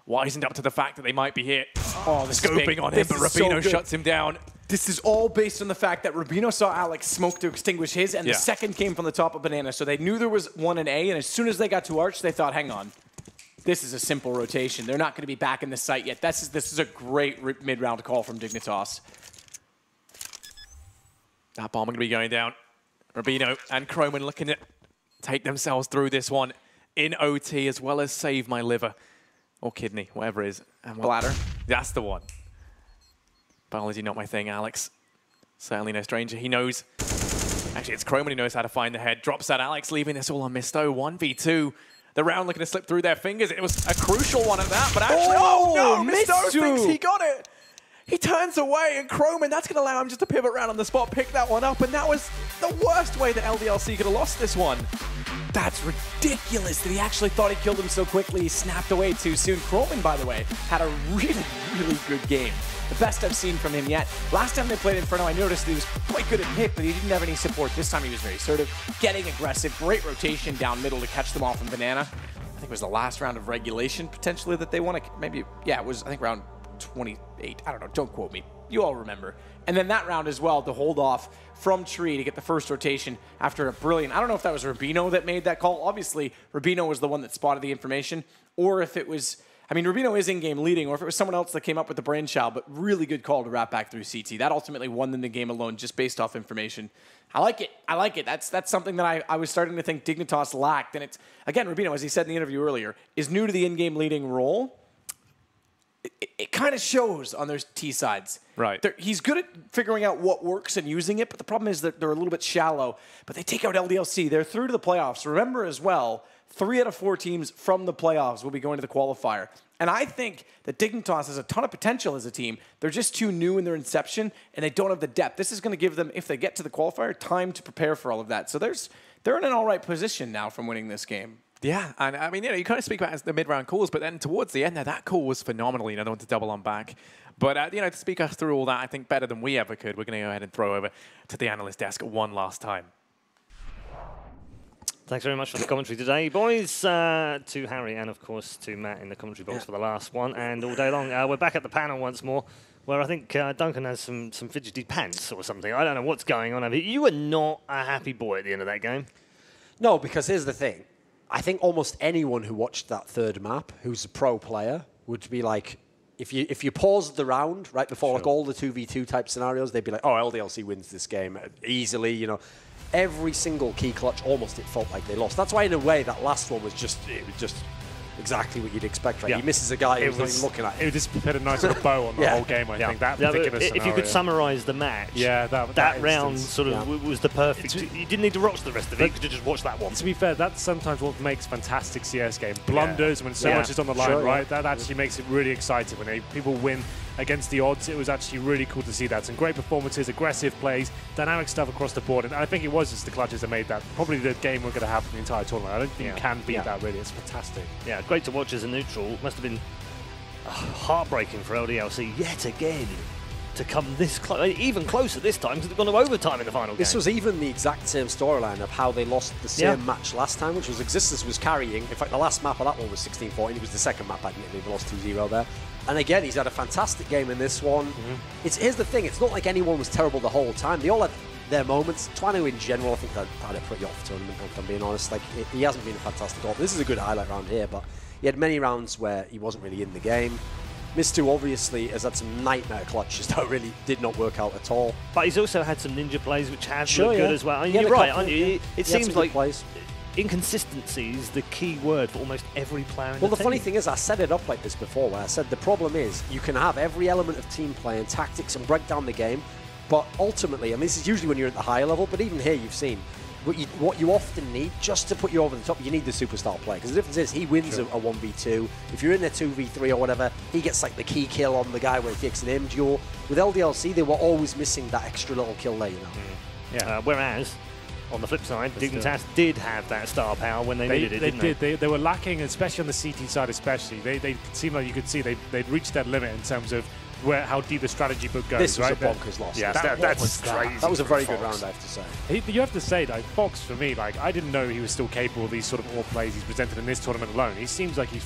wisened up to the fact that they might be hit. Oh, the scoping on him, but Rubino shuts him down. This is all based on the fact that Rubino saw Alex smoke to extinguish his, and the second came from the top of Banana. So they knew there was one in A, and as soon as they got to Arch, they thought, hang on. This is a simple rotation. They're not going to be back in the site yet. This is a great mid-round call from Dignitas. That bomb going to be going down. Rubino and Croman looking to take themselves through this one in OT, as well as save my liver. Or kidney, whatever it is. And Bladder. That's the one. Biology not my thing, Alex. Certainly no stranger. He knows. Actually, it's Croman who knows how to find the head. Drops that Alex, leaving this all on Misto. 1v2. The round looking to slip through their fingers. It was a crucial one at that, but actually, oh no! Misto thinks he got it. He turns away, and Croman, that's going to allow him just to pivot around on the spot, pick that one up, and that was the worst way that LDLC could have lost this one. That's ridiculous that he actually thought he killed him so quickly. He snapped away too soon. Croman, by the way, had a really, really good game. The best I've seen from him yet. Last time they played Inferno, I noticed he was quite good at pick, but he didn't have any support. This time he was very assertive, getting aggressive. Great rotation down middle to catch them off in Banana. I think it was the last round of regulation, potentially, that they won. Maybe, yeah, it was, I think, round 28. I don't know. Don't quote me. You all remember. And then that round as well to hold off from Tree to get the first rotation after a brilliant... I don't know if that was Rubino that made that call. Obviously, Rubino was the one that spotted the information. Or if it was... I mean, Rubino is in-game leading, or if it was someone else that came up with the brainchild, but really good call to wrap back through CT. That ultimately won them the game alone just based off information. I like it. I like it. That's something that I was starting to think Dignitas lacked. And it's, again, Rubino, as he said in the interview earlier, is new to the in-game leading role. It kind of shows on their T sides. Right. He's good at figuring out what works and using it, but the problem is that they're a little bit shallow. But they take out LDLC. They're through to the playoffs. Remember as well, 3 out of 4 teams from the playoffs will be going to the qualifier. And I think that Dignitas has a ton of potential as a team. They're just too new in their inception, and they don't have the depth. This is going to give them, if they get to the qualifier, time to prepare for all of that. So they're in an all right position now from winning this game. Yeah, and I mean, you kind of speak about it as the mid-round calls, but then towards the end there, that call was phenomenal, the one to double on back. But, to speak us through all that, I think better than we ever could, we're going to go ahead and throw over to the analyst desk one last time. Thanks very much for the commentary today, boys. To Harry and, of course, to Matt in the commentary box for the last one. And all day long, we're back at the panel once more, where I think Duncan has some fidgety pants or something. I don't know what's going on over here. You were not a happy boy at the end of that game. No, because here's the thing. I think almost anyone who watched that third map, who's a pro player, would be like, if you paused the round right before like all the 2v2 type scenarios, they'd be like, oh, LDLC wins this game easily, Every single key clutch, almost it felt like they lost. That's why, in a way, that last one was just exactly what you'd expect, right? Yeah. He misses a guy who's not even looking at him. It just put a nice little bow on the whole game, I think. That particular scenario. If you could summarise the match, that round was the perfect... You didn't need to watch the rest of it, you could just watch that one. To be fair, that's sometimes what makes fantastic CS game. Blunders, when so much is on the line, right? That actually makes it really exciting. When people win against the odds, it was actually really cool to see that. Some great performances, aggressive plays, dynamic stuff across the board. And I think it was just the clutches that made that probably the game we're going to have in the entire tournament. I don't think you can beat that, really. It's fantastic. Yeah, great to watch as a neutral. Must have been heartbreaking for LDLC yet again to come this close, even closer this time, because they've gone to overtime in the final game. This was even the exact same storyline of how they lost the same match last time, which was Existence was carrying. In fact, the last map of that one was 16-14. It was the second map, admittedly, they lost 2-0 there. And again, he's had a fantastic game in this one. Here's the thing, it's not like anyone was terrible the whole time. They all had their moments. Twano in general, I think they had a pretty off tournament, if I'm being honest. Like, he hasn't been a fantastic golfer. This is a good highlight round here, but he had many rounds where he wasn't really in the game. Miz2 obviously has had some nightmare clutches that really did not work out at all. But he's also had some ninja plays which have looked good as well. You're right, aren't you? It seems like inconsistency is the key word for almost every player in the team. Well, the funny thing is, I set it up like this before, where I said the problem is you can have every element of team play and tactics and break down the game, but ultimately, and this is usually when you're at the higher level, but even here you've seen, what you often need, just to put you over the top, you need the superstar play. Because the difference is, he wins a 1v2. If you're in a 2v3 or whatever, he gets like the key kill on the guy where he kicks an aim duel. With LDLC, they were always missing that extra little kill there, Whereas, on the flip side, Dignitas did have that star power when they needed it, didn't they? They were lacking, especially on the CT side especially. They seemed like you could see they'd reached that limit in terms of how deep the strategy book goes. This was a bonkers loss. Yeah, that's crazy. That was a very good round, I have to say. You have to say, like, Fox, for me, like, I didn't know he was still capable of these sort of all plays he's presented in this tournament alone. He seems like he's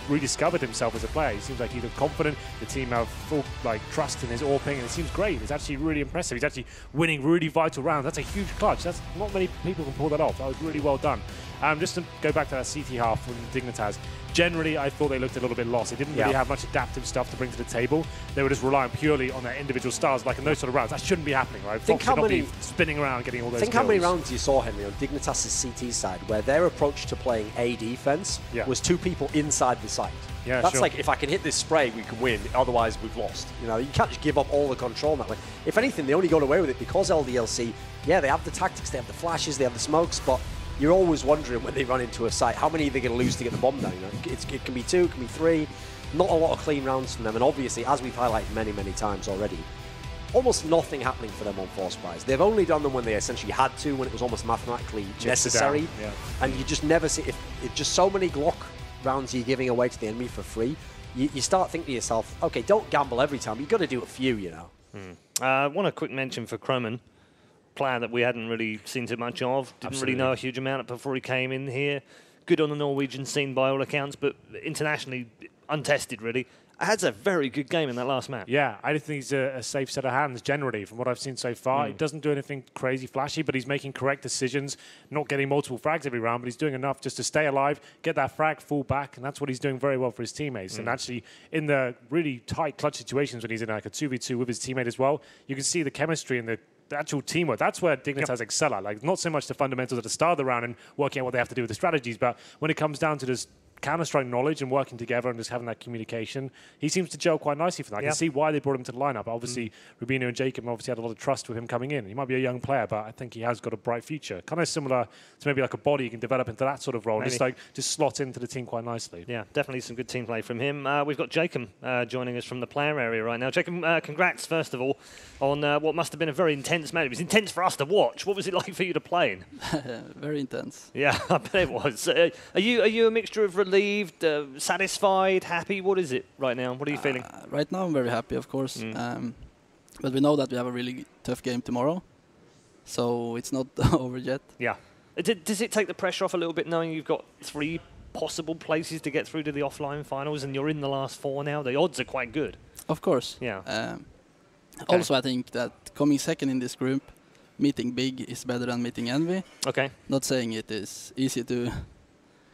rediscovered himself as a player. He seems like he's confident. The team have full trust in his AWPing, and it seems great. It's actually really impressive. He's actually winning really vital rounds. That's a huge clutch. That's not many people can pull that off. That was really well done. Just to go back to that CT half from Dignitas, generally I thought they looked a little bit lost. They didn't really have much adaptive stuff to bring to the table. They were just relying purely on their individual stars, like in those sort of rounds. That shouldn't be happening, right? Fox should not be spinning around getting all those kills. How many rounds you saw, Henry, on Dignitas' CT side, where their approach to playing A defense was 2 people inside the site. Yeah, that's like, if I can hit this spray, we can win. Otherwise, we've lost. You can't just give up all the control that way. If anything, they only got away with it because LDLC, they have the tactics, they have the flashes, they have the smokes, but you're always wondering when they run into a site, how many are they going to lose to get the bomb down? It can be 2, it can be 3. not a lot of clean rounds from them, and obviously, as we've highlighted many, many times already, almost nothing happening for them on force buys. They've only done them when they essentially had to, when it was almost mathematically necessary. Yeah. And you just never see, if just so many Glock rounds you're giving away to the enemy for free, you start thinking to yourself, okay, don't gamble every time. You've got to do a few, you know. I want a quick mention for Croman, player that we hadn't really seen too much of. Didn't really know a huge amount before he came in here. Good on the Norwegian scene by all accounts, but internationally untested, really. Has a very good game in that last match. Yeah, I think he's a safe set of hands generally from what I've seen so far. He doesn't do anything crazy flashy, but he's making correct decisions, not getting multiple frags every round, but he's doing enough just to stay alive, get that frag, fall back, and that's what he's doing very well for his teammates. And actually, in the really tight clutch situations when he's in like a 2v2 with his teammate as well, you can see the chemistry and the actual teamwork. That's where Dignitas excel at. Like, not so much the fundamentals at the start of the round and working out what they have to do with the strategies, but when it comes down to just Counter-Strike knowledge and working together and just having that communication, he seems to gel quite nicely for that. I can see why they brought him to the lineup. Obviously, Rubino and Jacob obviously had a lot of trust with him coming in. He might be a young player, but I think he has got a bright future. Kind of similar to maybe like a body you can develop into that sort of role. Just slot into the team quite nicely. Yeah, definitely some good team play from him. We've got Jacob joining us from the player area right now. Jacob, congrats, first of all, on what must have been a very intense match. It was intense for us to watch. What was it like for you to play in? Very intense. Yeah, I bet it was. Are you a mixture of relieved, satisfied, happy? What is it right now? What are you feeling? Right now I'm very happy, of course. But we know that we have a really tough game tomorrow, so it's not over yet. Yeah. Does it take the pressure off a little bit knowing you've got 3 possible places to get through to the offline finals and you're in the last 4 now? The odds are quite good. Of course. Yeah. Okay. Also, I think that coming second in this group, meeting Big is better than meeting Envy. Okay. Not saying it is easy to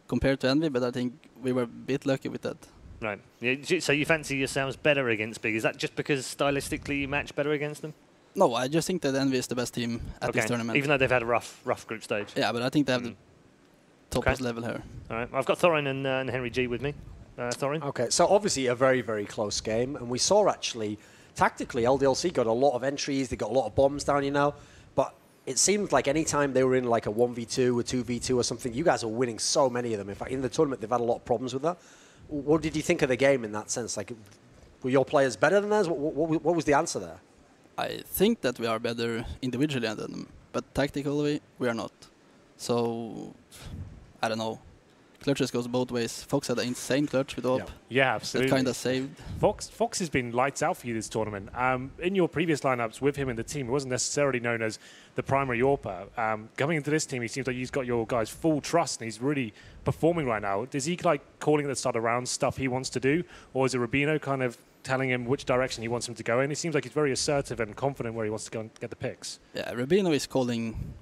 compare to Envy, but I think we were a bit lucky with that. Right. Yeah, so you fancy yourselves better against Big? Is that just because stylistically you match better against them? No, I just think that Envy is the best team at this tournament. Even though they've had a rough group stage? Yeah, but I think they have the topmost level here. All right. I've got Thorin and Henry G with me. Thorin? Okay, so obviously a very, very close game. And we saw actually, tactically, LDLC got a lot of entries. They got a lot of bombs down, you know. But it seemed like any time they were in like a 1v2 or 2v2 or something, you guys are winning so many of them. In fact, in the tournament, they've had a lot of problems with that. What did you think of the game in that sense? Like, were your players better than theirs? What was the answer there? I think that we are better individually than them, but tactically we are not. So, I don't know. Clutches goes both ways. Fox had an insane clutch with AWP. Yeah, absolutely. That kind of saved. Fox has been lights out for you this tournament. In your previous lineups with him in the team, he wasn't necessarily known as the primary AWPer. Coming into this team, he seems like he's got your guys' full trust, and he's really performing right now. Is he like calling at the start of round stuff he wants to do, or is it Rubino kind of telling him which direction he wants him to go in? It seems like he's very assertive and confident where he wants to go and get the picks. Yeah, Rubino is calling.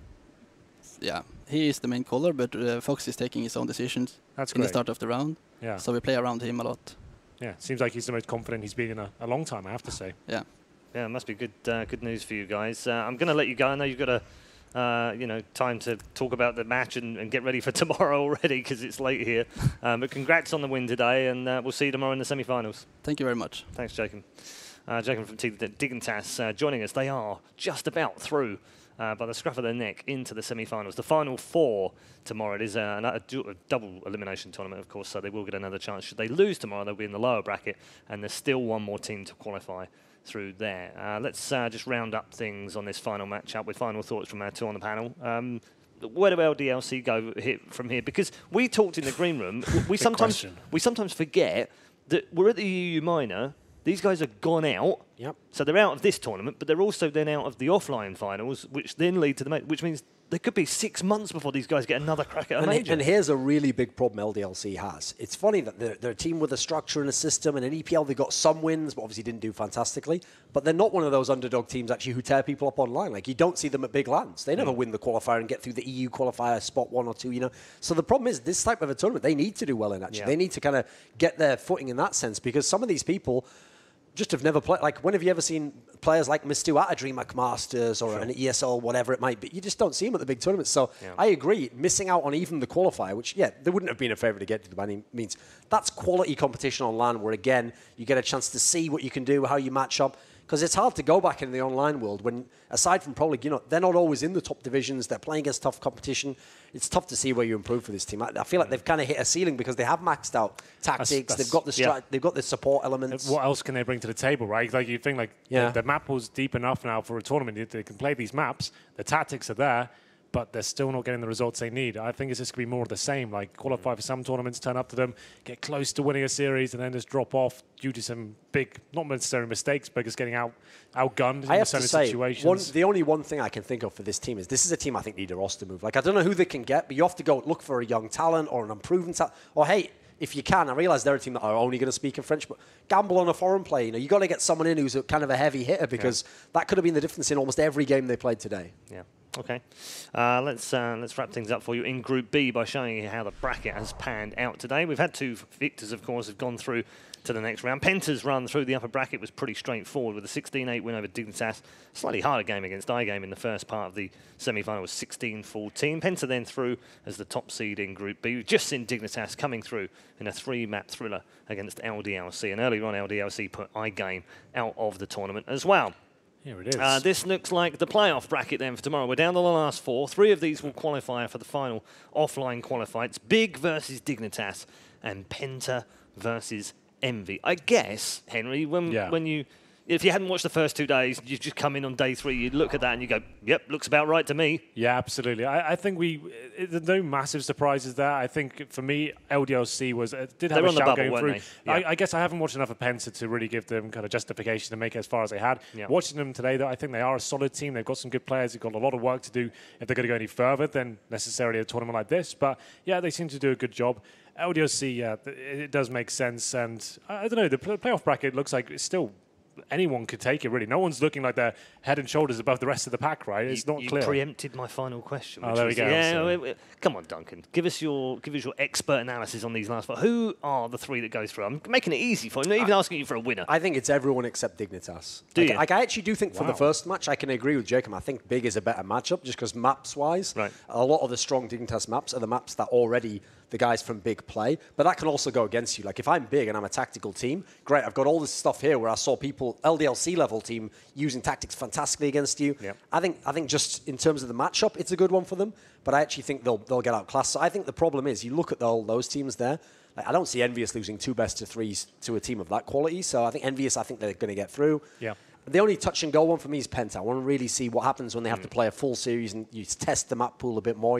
Yeah, he is the main caller, but Fox is taking his own decisions in the start of the round. Yeah. So we play around him a lot. Yeah, seems like he's the most confident he's been in a long time, I have to say. Yeah. Yeah, it must be good news for you guys. I'm going to let you go. I know you've got time to talk about the match and get ready for tomorrow already because it's late here. But congrats on the win today, and we'll see you tomorrow in the semi-finals. Thank you very much. Thanks, Jacob. Jacob from Dignitas joining us. They are just about through by the scruff of their neck into the semi-finals. The final 4 tomorrow. It is a double elimination tournament, of course, so they will get another chance. Should they lose tomorrow, they'll be in the lower bracket, and there's still one more team to qualify through there. Let's just round up things on this final matchup with final thoughts from our 2 on the panel. Where do LDLC go from here? Because we talked in the green room. we sometimes forget that we're at the EU minor. These guys have gone out, so they're out of this tournament, but they're also then out of the offline finals, which then lead to the major, which means there could be 6 months before these guys get another crack at a major. And here's a really big problem LDLC has. It's funny that they're a team with a structure and a system, and in EPL they got some wins, but obviously didn't do fantastically. But they're not one of those underdog teams actually who tear people up online. Like, you don't see them at big lands. They never win the qualifier and get through the EU qualifier spot 1 or 2, you know. So the problem is this type of a tournament, they need to do well in actually. They need to kind of get their footing in that sense, because some of these people just have never played. Like, when have you ever seen players like Mistu at a DreamHack Masters or an ESL, whatever it might be? You just don't see them at the big tournaments. So I agree, missing out on even the qualifier, which, they wouldn't have been a favourite to get to by any means. That's quality competition on LAN where, again, you get a chance to see what you can do, how you match up. Because it's hard to go back in the online world when, aside from probably, they're not always in the top divisions. They're playing against tough competition. It's tough to see where you improve for this team. I feel like they've kind of hit a ceiling because they have maxed out tactics. They've got they've got the support elements. What else can they bring to the table, right? Like you think, the map pool's deep enough now for a tournament. They can play these maps. The tactics are there, but they're still not getting the results they need. I think it's just going to be more of the same, like qualify for some tournaments, turn up to them, get close to winning a series, and then just drop off due to some big, not necessarily mistakes, but just getting outgunned in certain situations. The only one thing I can think of for this team is this is a team I think need a roster move. Like, I don't know who they can get, but you have to go look for a young talent or an unproven talent. Or, hey, if you can, I realize they're a team that are only going to speak in French, but gamble on a foreign player. You got to get someone in who's kind of a heavy hitter because that could have been the difference in almost every game they played today. Yeah. Okay, let's wrap things up for you in Group B by showing you how the bracket has panned out today. We've had two victors, of course, have gone through to the next round. Penta's run through the upper bracket was pretty straightforward with a 16-8 win over Dignitas. Slightly harder game against iGame in the first part of the semi-final was 16-14. Penta then through as the top seed in Group B. We've just seen Dignitas coming through in a 3-map thriller against LDLC. And earlier on, LDLC put iGame out of the tournament as well. Here it is. This looks like the playoff bracket then for tomorrow. We're down to the last 4. 3 of these will qualify for the final offline qualifier. It's Big versus Dignitas and Penta versus Envy. I guess, Henry, if you hadn't watched the first 2 days, you just come in on day 3, you'd look at that and you go, yep, looks about right to me. Yeah, absolutely. I think there's no massive surprises there. I think for me, LDLC did have a shout going through. Yeah. I guess I haven't watched enough of Penta to really give them kind of justification to make it as far as they had. Yeah. Watching them today, though, I think they are a solid team. They've got some good players. They've got a lot of work to do if they're going to go any further than necessarily a tournament like this. But yeah, they seem to do a good job. LDLC, it does make sense. And I don't know, the playoff bracket looks like it's still anyone could take it, really. No one's looking like they're head and shoulders above the rest of the pack, right? It's not clear. You preempted my final question. Oh, there we go. Yeah, come on, Duncan. Give us your expert analysis on these last 4. Who are the 3 that goes through? I'm making it easy for you. I'm not even asking you for a winner. I think it's everyone except Dignitas. I actually do think for the first match, I can agree with Jacob. I think Big is a better matchup just because maps-wise, a lot of the strong Dignitas maps are the maps that already the guys from Big play, but that can also go against you. Like if I'm Big and I'm a tactical team, great, I've got all this stuff here where I saw people, LDLC level team, using tactics fantastically against you. Yep. I think just in terms of the matchup, it's a good one for them, but I actually think they'll get outclassed. So I think the problem is, you look at all those teams there, like, I don't see Envious losing 2 best-of-3s to a team of that quality, so I think Envious, I think they're going to get through. Yeah. The only touch-and-go one for me is Penta. I want to really see what happens when they have to play a full series and you test the map pool a bit more,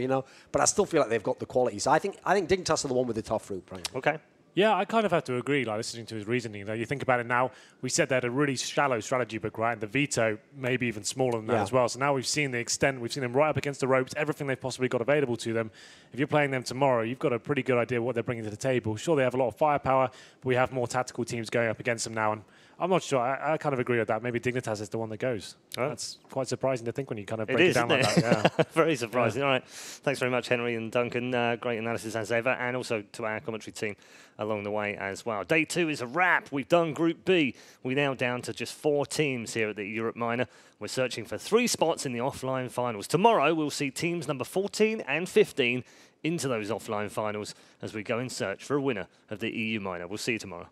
But I still feel like they've got the quality. So I think Dignitas are the one with the tough route, Brian. Okay. Yeah, I kind of have to agree, listening to his reasoning. You think about it now, we said they had a really shallow strategy book, right? And the veto maybe even smaller than that as well. So now we've seen the extent, we've seen them right up against the ropes, everything they've possibly got available to them. If you're playing them tomorrow, you've got a pretty good idea what they're bringing to the table. Sure, they have a lot of firepower, but we have more tactical teams going up against them now. And I'm not sure. I kind of agree with that. Maybe Dignitas is the one that goes. Oh. That's quite surprising to think when you kind of break it down like that. Yeah. Very surprising. All right. Thanks very much, Henry and Duncan. Great analysis as ever. And also to our commentary team along the way as well. Day 2 is a wrap. We've done Group B. We're now down to just 4 teams here at the Europe Minor. We're searching for 3 spots in the offline finals. Tomorrow, we'll see teams number 14 and 15 into those offline finals as we go in search for a winner of the EU Minor. We'll see you tomorrow.